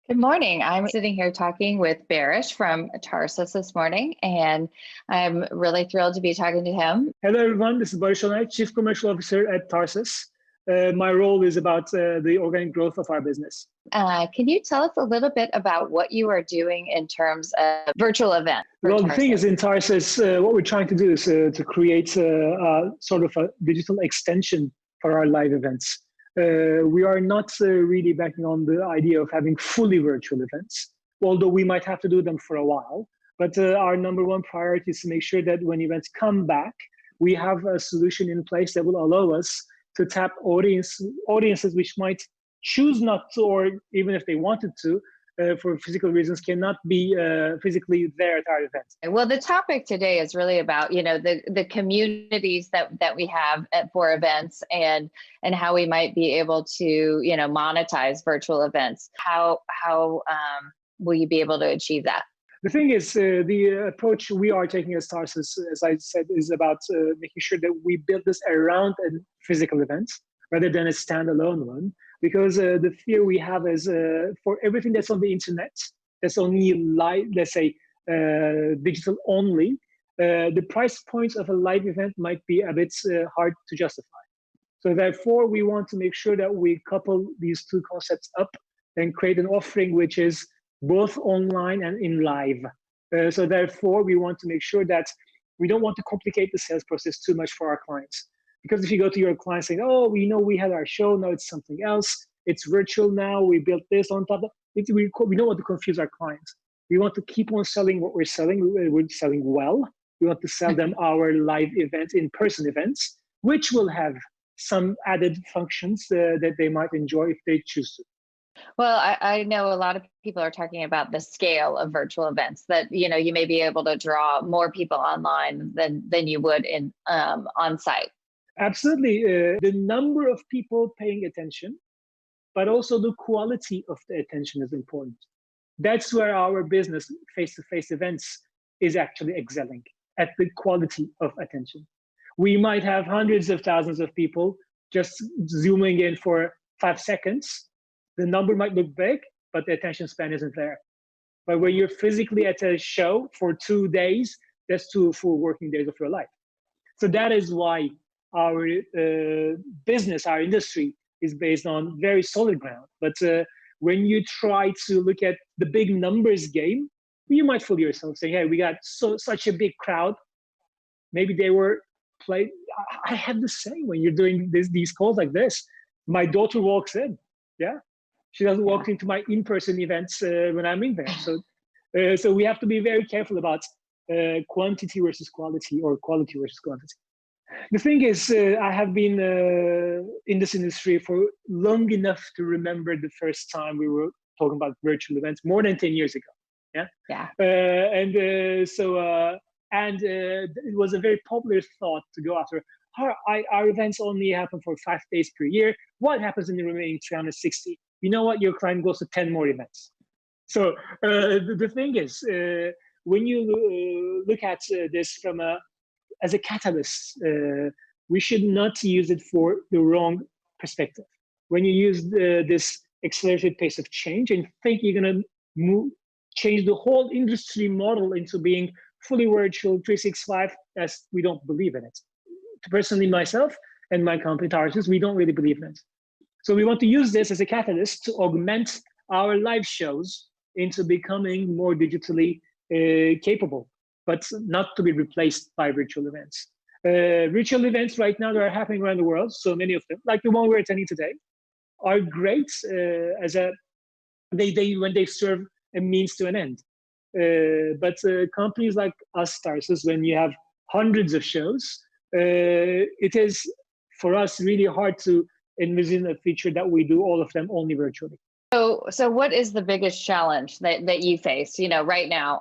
Good morning. I'm sitting here talking with Barish from Tarsus this morning, and I'm really thrilled to be talking to him. Hello, everyone. This is Barish Onay, Chief Commercial Officer at Tarsus. My role is about the organic growth of our business. Can you tell us a little bit about what you are doing in terms of virtual event? Well, the thing is, in Tarsus, what we're trying to do is to create sort of a digital extension for our live events. We are not really backing on the idea of having fully virtual events, although we might have to do them for a while. But our number one priority is to make sure that when events come back, we have a solution in place that will allow us to tap audiences which might choose not to, or even if they wanted to, for physical reasons, cannot be physically there at our events. Well, the topic today is really about, the communities that we have for events and how we might be able to, monetize virtual events. How will you be able to achieve that? The thing is, the approach we are taking as Tarsus, as I said, is about making sure that we build this around a physical event rather than a standalone one. Because the fear we have is for everything that's on the internet, that's only live, let's say digital only, the price points of a live event might be a bit hard to justify. So therefore, we want to make sure that we couple these 2 concepts up and create an offering which is both online and in live. So therefore, we want to make sure that we don't want to complicate the sales process too much for our clients. Because if you go to your client saying, oh, we know we had our show, now it's something else, it's virtual now, we built this on top of it, we don't want to confuse our clients. We want to keep on selling what we're selling. We're selling well. We want to sell them our live events, in-person events, which will have some added functions that they might enjoy if they choose to. Well, I know a lot of people are talking about the scale of virtual events, that you may be able to draw more people online than you would in on site. Absolutely. The number of people paying attention, but also the quality of the attention is important. That's where our business, face-to-face events, is actually excelling, at the quality of attention. We might have hundreds of thousands of people just zooming in for 5 seconds. The number might look big, but the attention span isn't there. But when you're physically at a show for 2 days, that's 2 full working days of your life. So that is why our business, our industry, is based on very solid ground. But when you try to look at the big numbers game, you might fool yourself saying, hey, we got such a big crowd. Maybe they were played. I have the same when you're doing these calls like this. My daughter walks in. Yeah. She doesn't walk into my in-person events when I'm in there. So we have to be very careful about quantity versus quality, or quality versus quantity. The thing is, I have been in this industry for long enough to remember the first time we were talking about virtual events, more than 10 years ago. Yeah. Yeah. And it was a very popular thought to go after. Our events only happen for 5 days per year. What happens in the remaining 360? You know what? Your client goes to 10 more events. So the thing is, when you look at this as a catalyst, we should not use it for the wrong perspective. When you use this accelerated pace of change and think you're going to change the whole industry model into being fully virtual 365, we don't believe in it. Personally, myself and my company, Tarsus, we don't really believe in it. So we want to use this as a catalyst to augment our live shows into becoming more digitally capable, but not to be replaced by virtual events. Virtual events right now that are happening around the world, so many of them, like the one we're attending today, are great when they serve a means to an end. But companies like us, Tarsus, when you have hundreds of shows, it is for us really hard to envision a feature that we do all of them only virtually. So what is the biggest challenge that you face, right now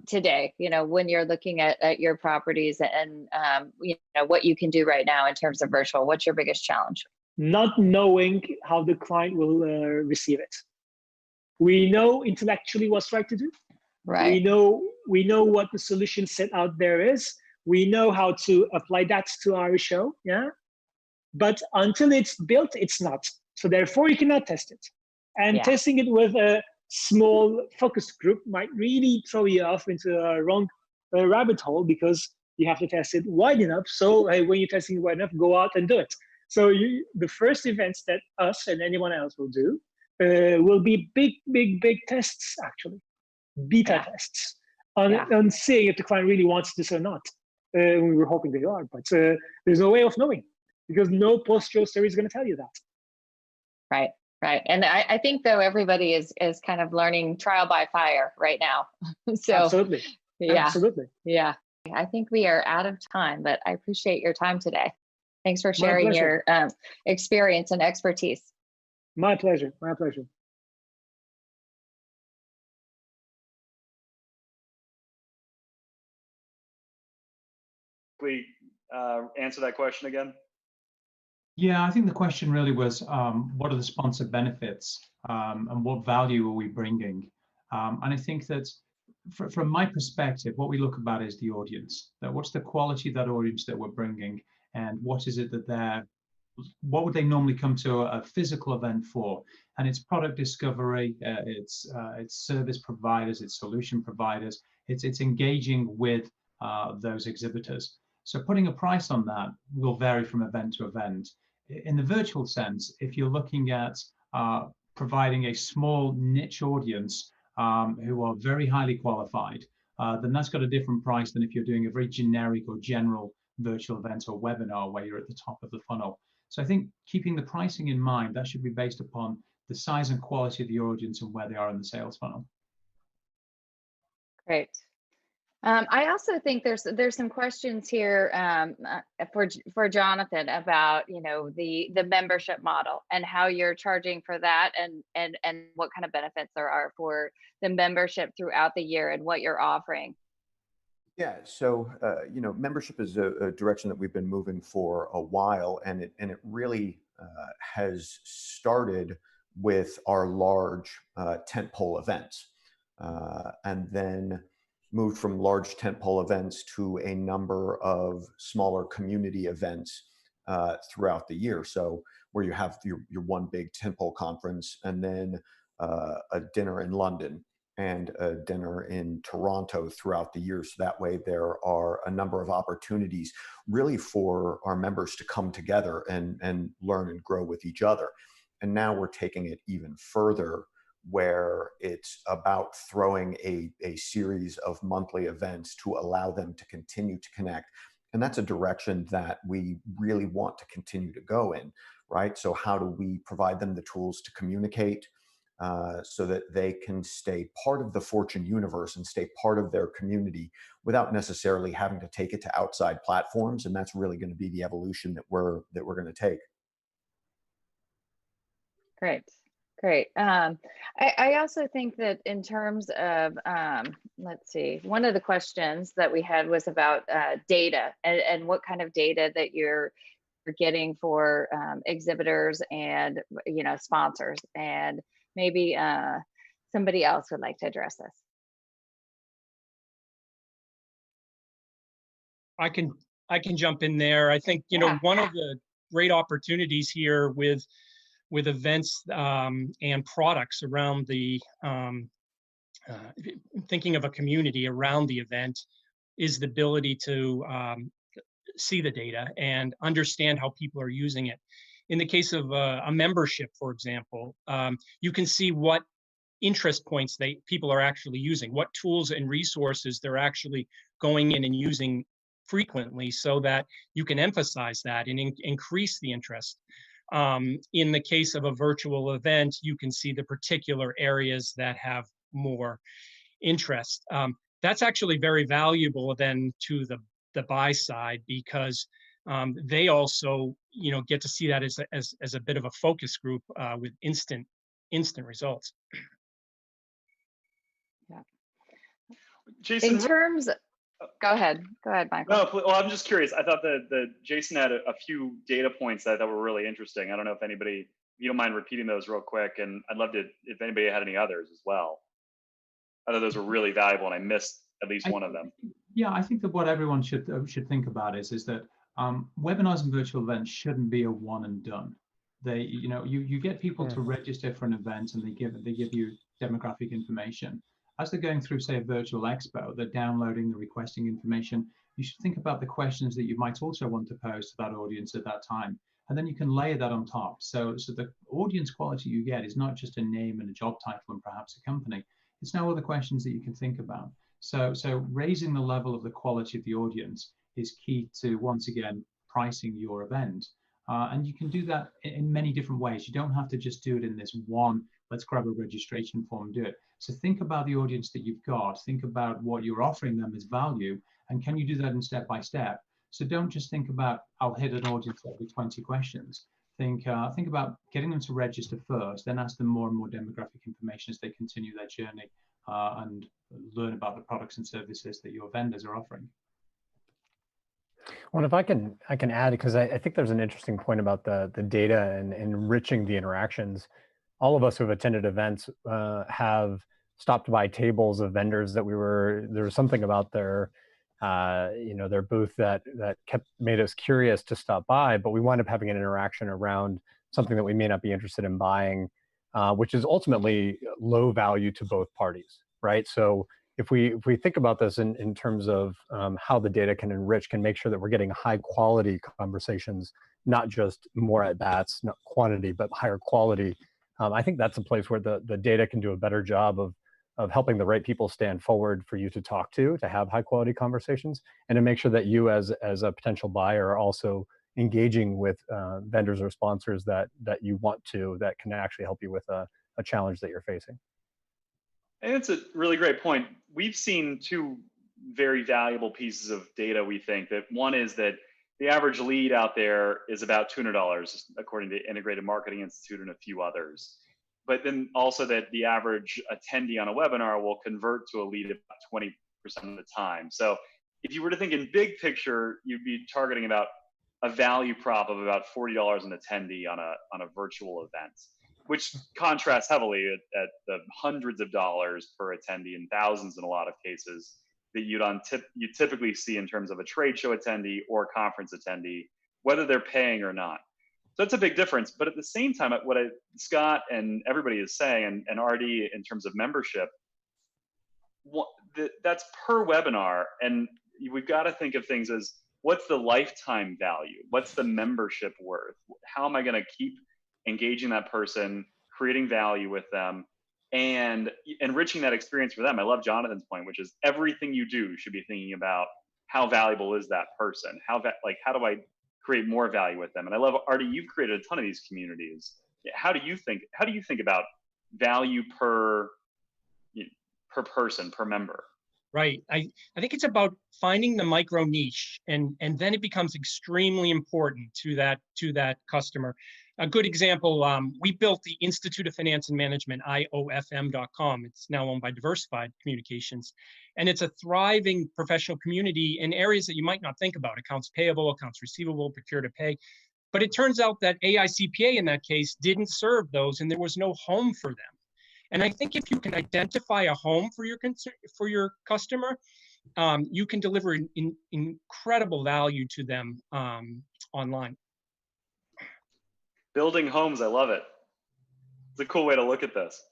today, when you're looking at your properties and, what you can do right now in terms of virtual? What's your biggest challenge? Not knowing how the client will receive it. We know intellectually what's right to do. Right. We know what the solution set out there is. We know how to apply that to our show. Yeah. But until it's built, it's not. So therefore, you cannot test it. And testing it with a small focus group might really throw you off into a wrong rabbit hole, because you have to test it wide enough. So when you're testing it wide enough, go out and do it. So the first events that us and anyone else will do will be big tests, actually. Beta tests on seeing if the client really wants this or not. We were hoping they are, but there's no way of knowing, because no post-show story is going to tell you that. Right. Right. And I think, though, everybody is kind of learning trial by fire right now. So absolutely. Yeah. Absolutely. Yeah. I think we are out of time, but I appreciate your time today. Thanks for sharing your experience and expertise. My pleasure. My pleasure. Answer that question again? Yeah, I think the question really was, what are the sponsor benefits, and what value are we bringing? And I think that from my perspective, what we look about is the audience. That what's the quality of that audience that we're bringing, and what is it that what would they normally come to a physical event for? And it's product discovery, it's service providers, it's solution providers, it's engaging with those exhibitors. So putting a price on that will vary from event to event. In the virtual sense, if you're looking at providing a small niche audience who are very highly qualified, then that's got a different price than if you're doing a very generic or general virtual event or webinar where you're at the top of the funnel. So I think keeping the pricing in mind, that should be based upon the size and quality of the audience and where they are in the sales funnel. Great. I also think there's some questions here for Jonathan about, you know, the membership model and how you're charging for that, and what kind of benefits there are for the membership throughout the year and what you're offering. Yeah, so you know, membership is a direction that we've been moving for a while, and it really has started with our large tentpole events, and then moved from large tentpole events to a number of smaller community events throughout the year. So where you have your one big tentpole conference, and then a dinner in London and a dinner in Toronto throughout the year. So that way there are a number of opportunities really for our members to come together and learn and grow with each other. And now we're taking it even further, where it's about throwing a series of monthly events to allow them to continue to connect. And that's a direction that we really want to continue to go in, right? So how do we provide them the tools to communicate so that they can stay part of the Fortune universe and stay part of their community without necessarily having to take it to outside platforms? And that's really going to be the evolution that we're going to take. Great. Great. I also think that in terms of, let's see, one of the questions that we had was about data and what kind of data that you're getting for exhibitors and, you know, sponsors, and maybe somebody else would like to address this. I can jump in there. I think, you know, one of the great opportunities here with events and products around the thinking of a community around the event is the ability to see the data and understand how people are using it. In the case of a membership, for example, you can see what interest points people are actually using, what tools and resources they're actually going in and using frequently, so that you can emphasize that and increase the interest. In the case of a virtual event, you can see the particular areas that have more interest. That's actually very valuable then to the buy side, because they also, you know, get to see that as a bit of a focus group with instant results. Yeah. Jason, in terms, go ahead, Michael. No, well, I'm just curious. I thought that Jason had a few data points that were really interesting. I don't know if anybody you don't mind repeating those real quick, and I'd love to, if anybody had any others as well. I thought those were really valuable, and I missed at least one of them. Yeah, I think that what everyone should think about is that webinars and virtual events shouldn't be a one and done. You get people to register for an event, and they give you demographic information. As they're going through, say, a virtual expo, they're downloading, they're requesting information. You should think about the questions that you might also want to pose to that audience at that time, and then you can layer that on top. So the audience quality you get is not just a name and a job title and perhaps a company. It's now other questions that you can think about. So raising the level of the quality of the audience is key to, once again, pricing your event. And you can do that in many different ways. You don't have to just do it in this one, let's grab a registration form and do it. So think about the audience that you've got. Think about what you're offering them as value. And can you do that in step by step? So don't just think about, I'll hit an audience every 20 questions. Think about getting them to register first, then ask them more and more demographic information as they continue their journey and learn about the products and services that your vendors are offering. Well, if I can add, because I think there's an interesting point about the data and enriching the interactions. All of us who have attended events have stopped by tables of vendors that there was something about their their booth that made us curious to stop by, but we wind up having an interaction around something that we may not be interested in buying, which is ultimately low value to both parties, right? So if we think about this in terms of how the data can enrich, can make sure that we're getting high quality conversations, not just more at bats, not quantity, but higher quality. I think that's a place where the data can do a better job of helping the right people stand forward for you to talk to have high quality conversations, and to make sure that you as a potential buyer are also engaging with vendors or sponsors that you want to, that can actually help you with a challenge that you're facing. And it's a really great point. We've seen two very valuable pieces of data, we think. That one is that the average lead out there is about $200, according to Integrated Marketing Institute and a few others. But then also that the average attendee on a webinar will convert to a lead about 20% of the time. So if you were to think in big picture, you'd be targeting about a value prop of about $40 an attendee on a virtual event, which contrasts heavily at the hundreds of dollars per attendee and thousands in a lot of cases that you typically see in terms of a trade show attendee or conference attendee, whether they're paying or not. So that's a big difference. But at the same time, what Scott and everybody is saying, and RD in terms of membership, that's per webinar. And we've got to think of things as, what's the lifetime value? What's the membership worth? How am I going to keep engaging that person, creating value with them, and enriching that experience for them? I love Jonathan's point, which is everything you do should be thinking about how valuable is that person? How do I create more value with them? And I love, Artie, you've created a ton of these communities. How do you think about value per person, per member? Right. I think it's about finding the micro niche, and then it becomes extremely important to that customer. A good example, we built the Institute of Finance and Management, IOFM.com. It's now owned by Diversified Communications. And it's a thriving professional community in areas that you might not think about: accounts payable, accounts receivable, procure to pay. But it turns out that AICPA in that case didn't serve those, and there was no home for them. And I think if you can identify a home for your customer, you can deliver incredible value to them online. Building homes, I love it. It's a cool way to look at this.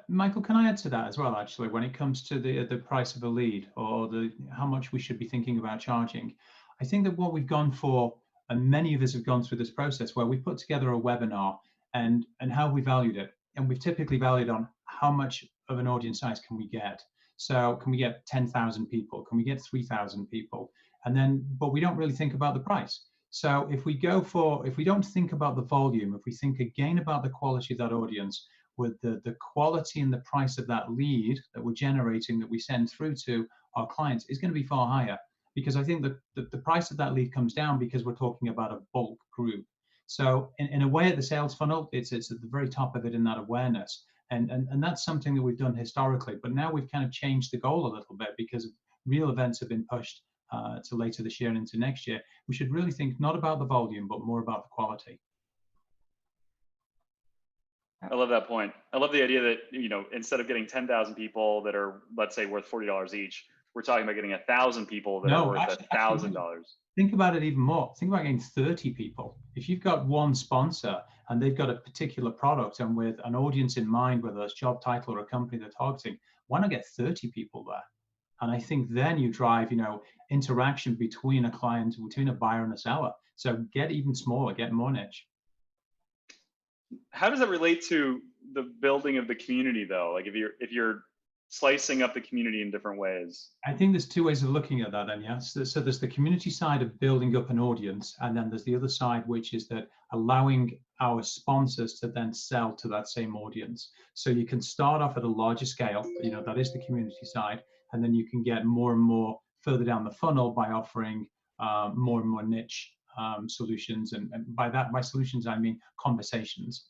Michael, can I add to that as well, actually, when it comes to the price of a lead, or how much we should be thinking about charging? I think that what we've gone for, and many of us have gone through this process where we put together a webinar and how we valued it. And we've typically valued on how much of an audience size can we get. So can we get 10,000 people? Can we get 3,000 people? But we don't really think about the price. So if we don't think about the volume, if we think again about the quality of that audience, with the quality and the price of that lead that we're generating, that we send through to our clients, is going to be far higher. Because I think that the price of that lead comes down because we're talking about a bulk group. So in a way, at the sales funnel, it's at the very top of it in that awareness. And that's something that we've done historically. But now we've kind of changed the goal a little bit, because real events have been pushed to later this year and into next year. We should really think not about the volume, but more about the quality. I love that point. I love the idea that, instead of getting 10,000 people that are, let's say, worth $40 each, we're talking about getting 1,000 people that are No, worth actually, $1,000. think about it even more. Think about getting 30 people. If you've got one sponsor and they've got a particular product and with an audience in mind, whether it's job title or a company they're targeting, why not get 30 people there? And I think then you drive, interaction between a client, between a buyer and a seller. So get even smaller, get more niche. How does that relate to the building of the community, though? Like if you're slicing up the community in different ways. I think there's two ways of looking at that then, yes. So there's the community side of building up an audience, and then there's the other side, which is that allowing our sponsors to then sell to that same audience. So you can start off at a larger scale, that is the community side, and then you can get more and more further down the funnel by offering more and more niche solutions. And by solutions, I mean conversations.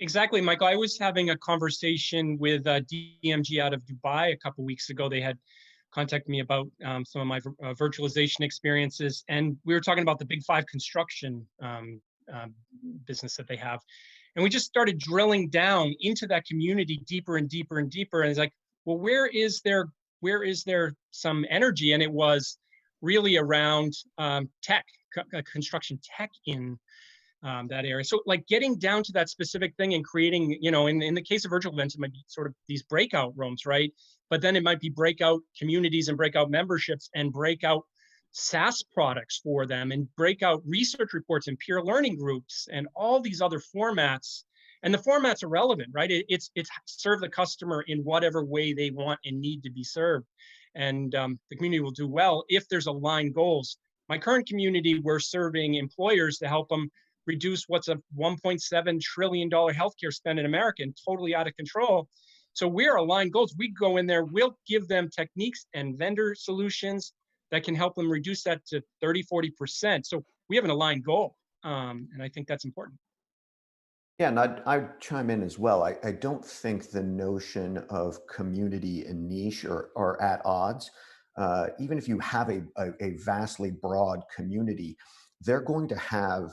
Exactly, Michael. I was having a conversation with DMG out of Dubai a couple weeks ago. They had contacted me about some of my virtualization experiences, and we were talking about the Big Five construction business that they have. And we just started drilling down into that community deeper and deeper and deeper. And it's like, well, where is there some energy? And it was really around tech, construction tech in that area. So like getting down to that specific thing and creating, in the case of virtual events, it might be sort of these breakout rooms, right? But then it might be breakout communities and breakout memberships and breakout SaaS products for them and breakout research reports and peer learning groups and all these other formats. And the formats are relevant, right? It's serve the customer in whatever way they want and need to be served. And the community will do well if there's aligned goals. My current community, we're serving employers to help them reduce what's a $1.7 trillion healthcare spend in America and totally out of control. So we're aligned goals. We go in there, we'll give them techniques and vendor solutions that can help them reduce that to 30, 40%. So we have an aligned goal. And I think that's important. Yeah, and I'd chime in as well. I don't think the notion of community and niche are at odds. Even if you have a vastly broad community, they're going to have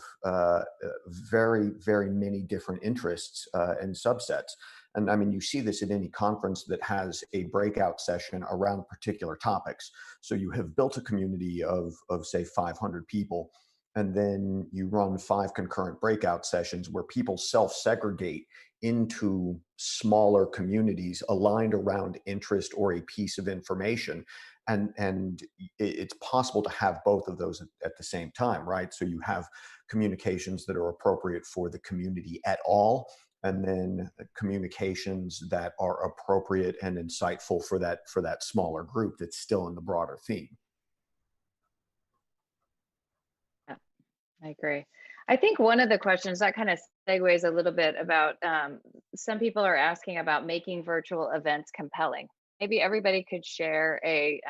very, very many different interests and subsets. And I mean, you see this at any conference that has a breakout session around particular topics. So you have built a community of say 500 people, and then you run 5 concurrent breakout sessions where people self-segregate into smaller communities aligned around interest or a piece of information. And it's possible to have both of those at the same time, right? So you have communications that are appropriate for the community at all, and then communications that are appropriate and insightful for that smaller group that's still in the broader theme. I agree. I think one of the questions that kind of segues a little bit about some people are asking about making virtual events compelling. Maybe everybody could share a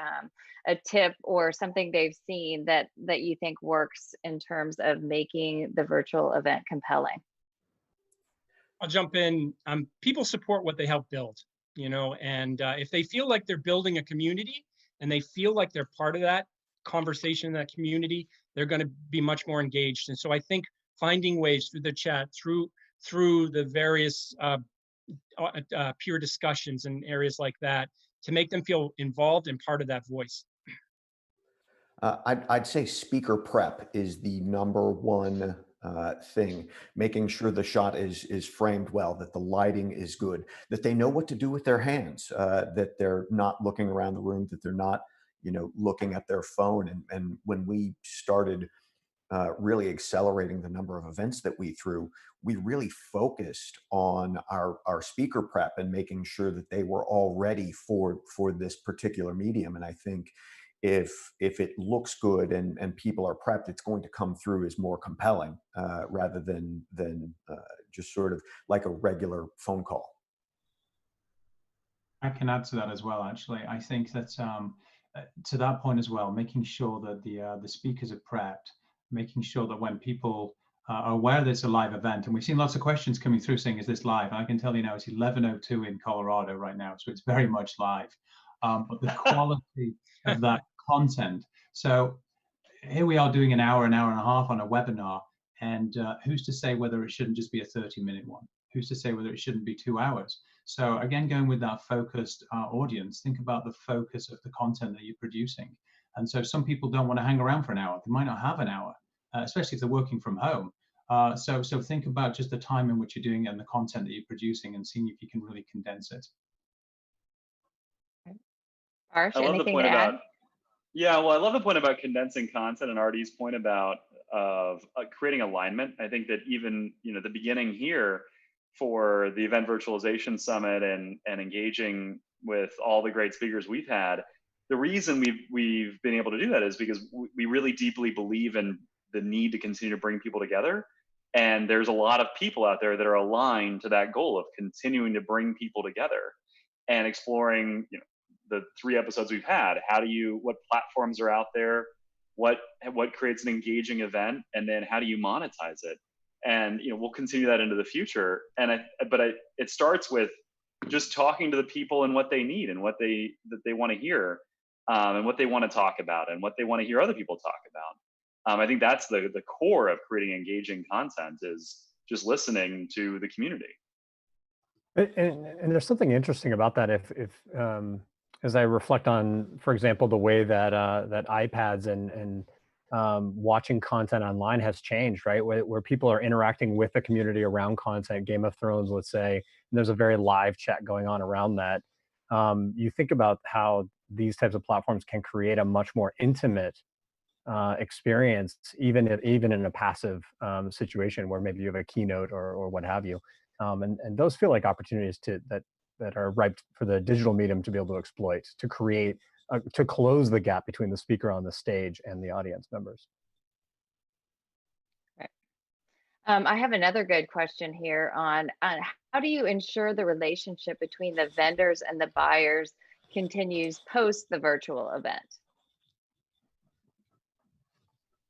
tip or something they've seen that you think works in terms of making the virtual event compelling. I'll jump in. People support what they help build, and if they feel like they're building a community and they feel like they're part of that conversation in that community, they're going to be much more engaged. And so I think finding ways through the chat, through the various peer discussions and areas like that, to make them feel involved and part of that voice. I'd say speaker prep is the number one thing. Making sure the shot is framed well, that the lighting is good, that they know what to do with their hands, that they're not looking around the room, that they're not looking at their phone. And when we started really accelerating the number of events that we threw, we really focused on our speaker prep and making sure that they were all ready for this particular medium. And I think if it looks good and people are prepped, it's going to come through as more compelling rather than just sort of like a regular phone call. I can add to that as well. Actually, I think that to that point as well, making sure that the speakers are prepped, making sure that when people are aware that it's a live event, and we've seen lots of questions coming through saying, is this live? And I can tell you now it's 11:02 in Colorado right now, so it's very much live. But the quality of that content. So here we are doing an hour and a half on a webinar, And who's to say whether it shouldn't just be a 30-minute one? Who's to say whether it shouldn't be 2 hours? So again, going with that focused audience, think about the focus of the content that you're producing. And so some people don't want to hang around for an hour. They might not have an hour, especially if they're working from home. So think about just the time in which you're doing it and the content that you're producing and seeing if you can really condense it. Arsh, I love the anything point to add? about, yeah, well, I love the point about condensing content and Artie's point about of creating alignment. I think that even, the beginning here for the Event Virtualization Summit and engaging with all the great speakers we've had, the reason we've been able to do that is because we really deeply believe in the need to continue to bring people together. And there's a lot of people out there that are aligned to that goal of continuing to bring people together and exploring, the 3 episodes we've had. What platforms are out there? What creates an engaging event? And then how do you monetize it? And, we'll continue that into the future. But it starts with just talking to the people and what they need and what they want to hear, and what they want to talk about and what they want to hear other people talk about. I think that's the core of creating engaging content, is just listening to the community. And there's something interesting about that. If as I reflect on, for example, the way that that iPads and watching content online has changed, right? Where people are interacting with the community around content, Game of Thrones, let's say, and there's a very live chat going on around that. You think about how these types of platforms can create a much more intimate experience, even in a passive situation where maybe you have a keynote or what have you. And those feel like opportunities that are ripe for the digital medium to be able to exploit, to create, to close the gap between the speaker on the stage and the audience members. Right. I have another good question here on how do you ensure the relationship between the vendors and the buyers continues post the virtual event?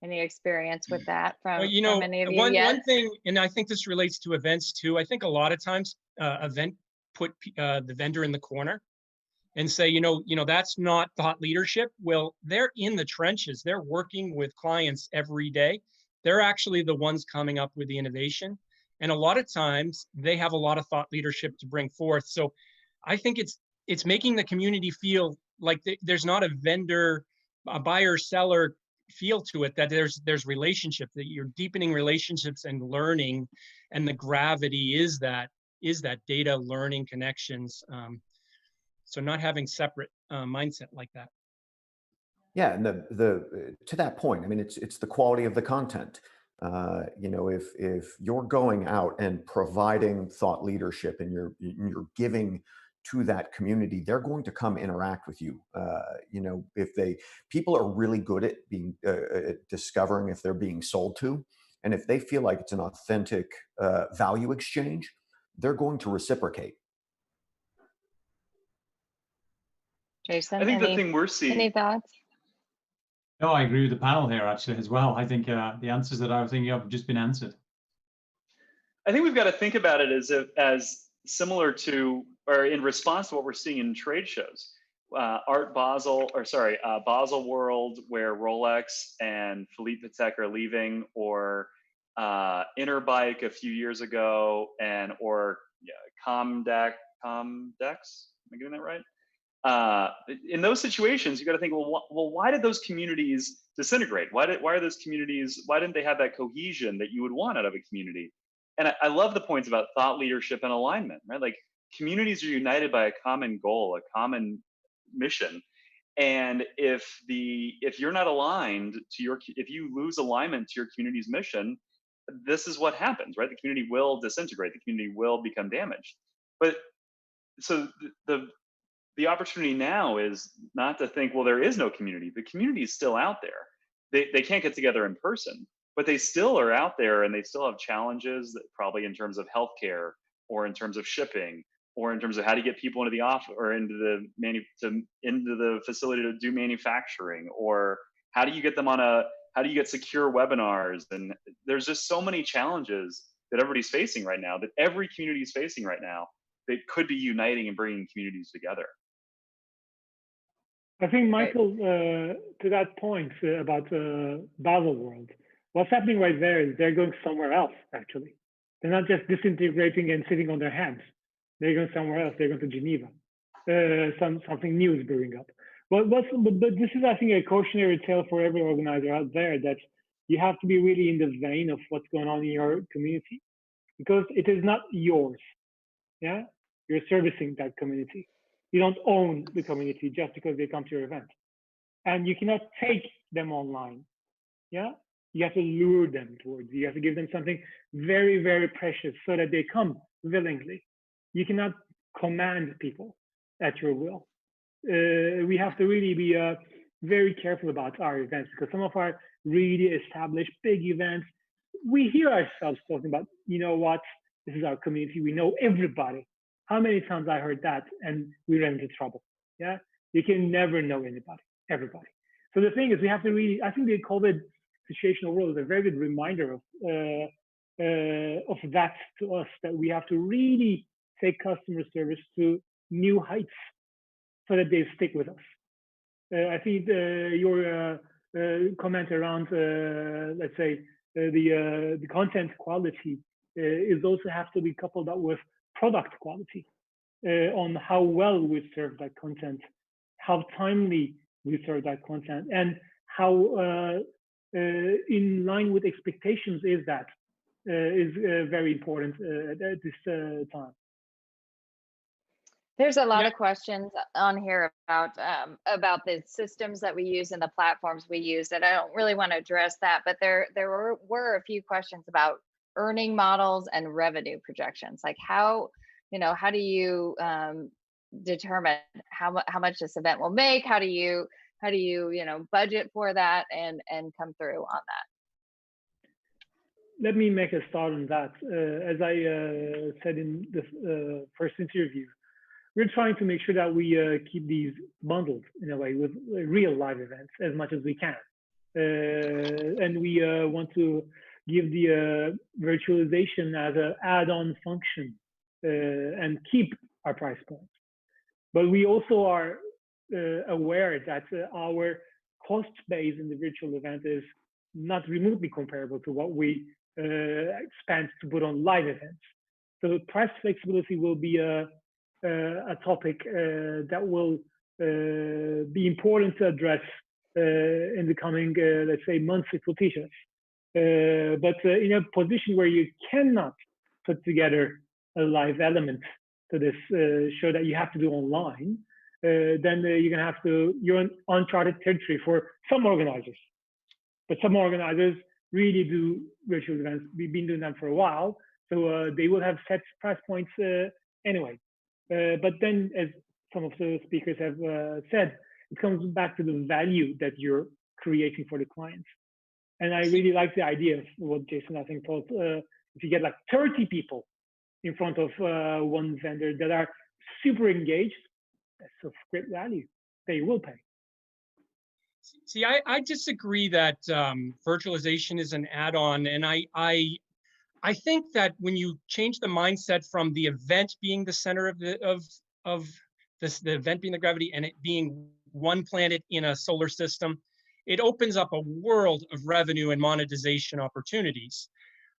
Any experience with that from any of you yet? One thing, and I think this relates to events too. I think a lot of times event put the vendor in the corner and say, that's not thought leadership. Well, they're in the trenches. They're working with clients every day. They're actually the ones coming up with the innovation. And a lot of times they have a lot of thought leadership to bring forth. So I think it's making the community feel like there's not a vendor, a buyer, seller feel to it, that there's relationship, that you're deepening relationships and learning, and the gravity is that data, learning, connections. So not having separate mindset like that. Yeah, and the to that point, I mean, it's the quality of the content. If you're going out and providing thought leadership and you're giving to that community, they're going to come interact with you. If people are really good at being at discovering if they're being sold to, and if they feel like it's an authentic value exchange, they're going to reciprocate. Jason, I think the thing we're seeing. any thoughts? No, I agree with the panel here actually as well. I think the answers that I was thinking of have just been answered. I think we've got to think about it as similar to, or in response to what we're seeing in trade shows. Basel World, where Rolex and Philippe Patek are leaving, or Interbike a few years ago, or Comdex. Am I getting that right? In those situations, you got to think, well, why did those communities disintegrate? Why didn't they have that cohesion that you would want out of a community? And I love the points about thought leadership and alignment, right? Like, communities are united by a common goal, a common mission. And if you're not aligned to if you lose alignment to your community's mission, this is what happens, right? The community will disintegrate. The community will become damaged. But so the opportunity now is not to think, well, there is no community. The community is still out there. They can't get together in person, but they still are out there, and they still have challenges that probably in terms of healthcare, or in terms of shipping, or in terms of how to get people into the office or into the facility to do manufacturing, or how do you get them how do you get secure webinars? And there's just so many challenges that everybody's facing right now, that every community is facing right now, that could be uniting and bringing communities together. I think, Michael, to that point about Basel World, What's happening right there is they're going somewhere else, actually. They're not just disintegrating and sitting on their hands. They're going somewhere else. They're going to Geneva. Something new is brewing up. But this is, I think, a cautionary tale for every organizer out there, that you have to be really in the vein of what's going on in your community, because it is not yours. Yeah, you're servicing that community. You don't own the community just because they come to your event, and you cannot take them online. Yeah, you have to lure them towards you. You have to give them something very, very precious so that they come willingly. You cannot command people at your will. We have to really be very careful about our events, because some of our really established big events, we hear ourselves talking about, you know what, this is our community, we know everybody. How many times I heard that and we ran into trouble? Yeah, you can never know everybody. So the thing is, we have to really, I think the COVID situational world is a very good reminder of that to us, that we have to really take customer service to new heights so that they stick with us. I think your comment around, let's say, the content quality is also have to be coupled up with product quality on how well we serve that content, how timely we serve that content, and how in line with expectations is that is very important at this time. There's a lot of questions on here about the systems that we use and the platforms we use, and I don't really want to address that, but there were a few questions about earning models and revenue projections. Like how do you determine how much this event will make? How do you budget for that and come through on that? Let me make a start on that. As I said in the first interview, we're trying to make sure that we keep these bundled in a way with real live events as much as we can. And we want to give the virtualization as an add-on function and keep our price points. But we also are aware that our cost base in the virtual event is not remotely comparable to what we spend to put on live events. So price flexibility will be a topic that will be important to address in the coming, let's say, months. It will teach us. But in a position where you cannot put together a live element to this show that you have to do online, then you're gonna have to, you're in uncharted territory for some organizers. But some organizers really do virtual events. We've been doing that for a while, so they will have set price points anyway. But then, as some of the speakers have said, it comes back to the value that you're creating for the clients. And I really like the idea of what Jason, I think, thought. If you get like 30 people in front of one vendor that are super engaged, that's of great value. They will pay. See, I disagree that virtualization is an add-on, and I think that when you change the mindset from the event being the center of the event being the gravity, and it being one planet in a solar system, it opens up a world of revenue and monetization opportunities.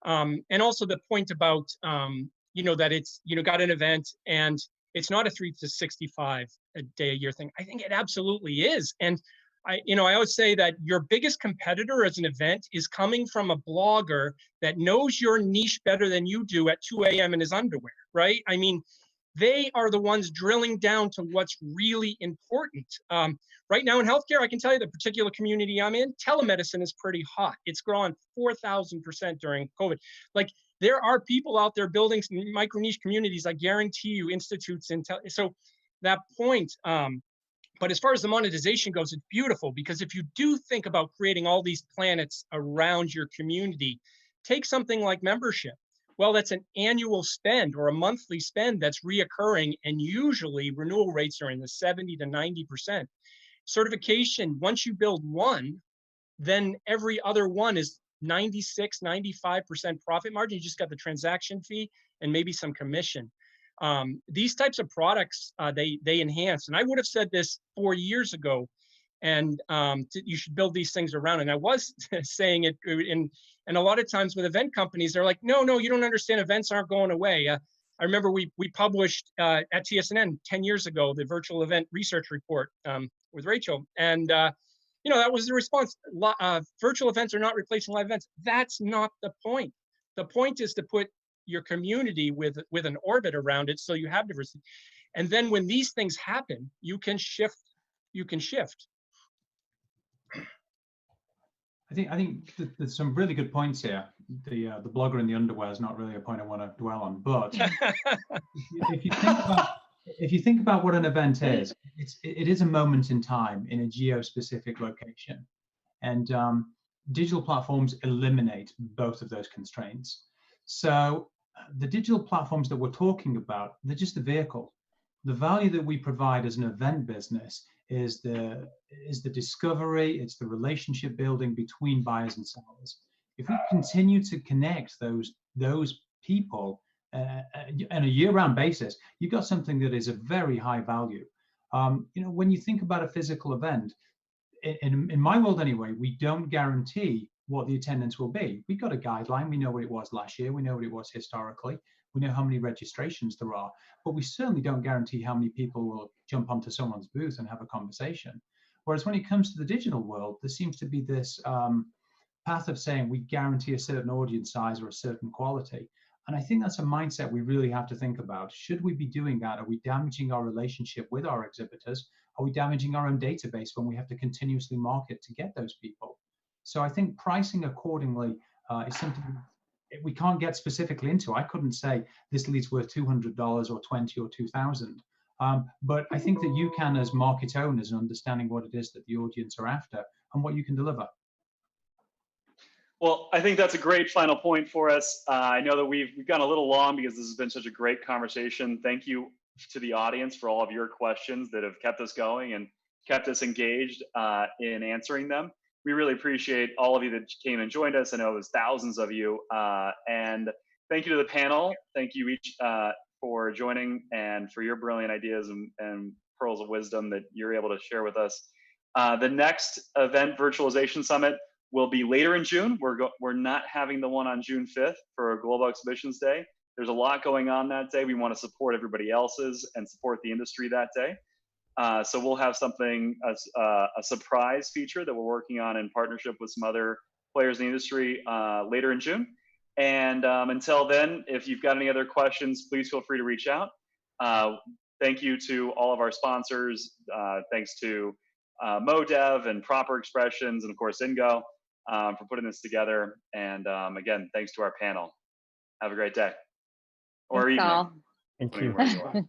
And also the point about that it's got an event and it's not a 365 a day a year thing. I think it absolutely is. And I always say that your biggest competitor as an event is coming from a blogger that knows your niche better than you do at 2 a.m. in his underwear, right? I mean, they are the ones drilling down to what's really important. Right now in healthcare, I can tell you the particular community I'm in, telemedicine is pretty hot. It's grown 4,000% during COVID. Like, there are people out there building micro niche communities, I guarantee you, institutes. So that point, but as far as the monetization goes, it's beautiful, because if you do think about creating all these planets around your community, take something like membership. Well, that's an annual spend or a monthly spend that's reoccurring, and usually renewal rates are in the 70 to 90%. Certification, once you build one, then every other one is 96, 95% profit margin. You just got the transaction fee and maybe some commission. These types of products, they enhance. And I would have said this 4 years ago, and you should build these things around. And I was saying it and a lot of times with event companies, they're like, no, you don't understand. Events aren't going away. I remember we published at TSNN 10 years ago the virtual event research report with Rachel, and that was the response. Virtual events are not replacing live events. That's not the point. The point is to put your community with an orbit around it, so you have diversity. And then when these things happen, you can shift. I think there's some really good points here. The blogger in the underwear is not really a point I want to dwell on, but if you think about what an event is, it is a moment in time in a geo-specific location, and digital platforms eliminate both of those constraints. So the digital platforms that we're talking about, they're just a vehicle. The value that we provide as an event business is the discovery, it's the relationship building between buyers and sellers. If we continue to connect those people on a year-round basis, you've got something that is of very high value. When you think about a physical event, in my world anyway, we don't guarantee what the attendance will be. We've got a guideline. We know what it was last year. We know what it was historically. We know how many registrations there are, but we certainly don't guarantee how many people will jump onto someone's booth and have a conversation. Whereas when it comes to the digital world, there seems to be this path of saying we guarantee a certain audience size or a certain quality. And I think that's a mindset we really have to think about. Should we be doing that? Are we damaging our relationship with our exhibitors? Are we damaging our own database when we have to continuously market to get those people? So I think pricing accordingly is something we can't get specifically into. I couldn't say this lead's worth $200 or $20 or $2,000. But I think that you can, as market owners, and understanding what it is that the audience are after and what you can deliver. Well, I think that's a great final point for us. I know that we've gone a little long because this has been such a great conversation. Thank you to the audience for all of your questions that have kept us going and kept us engaged in answering them. We really appreciate all of you that came and joined us. I know it was thousands of you. And thank you to the panel. Thank you each for joining and for your brilliant ideas and pearls of wisdom that you're able to share with us. The next Event Virtualization Summit will be later in June. We're not having the one on June 5th for Global Exhibitions Day. There's a lot going on that day. We want to support everybody else's and support the industry that day. So we'll have something, a surprise feature that we're working on in partnership with some other players in the industry later in June. And until then, if you've got any other questions, please feel free to reach out. Thank you to all of our sponsors. Thanks to MoDev and Proper Expressions, and of course, Ingo for putting this together. And again, thanks to our panel. Have a great day or evening. All. Thank I mean, you. where you are.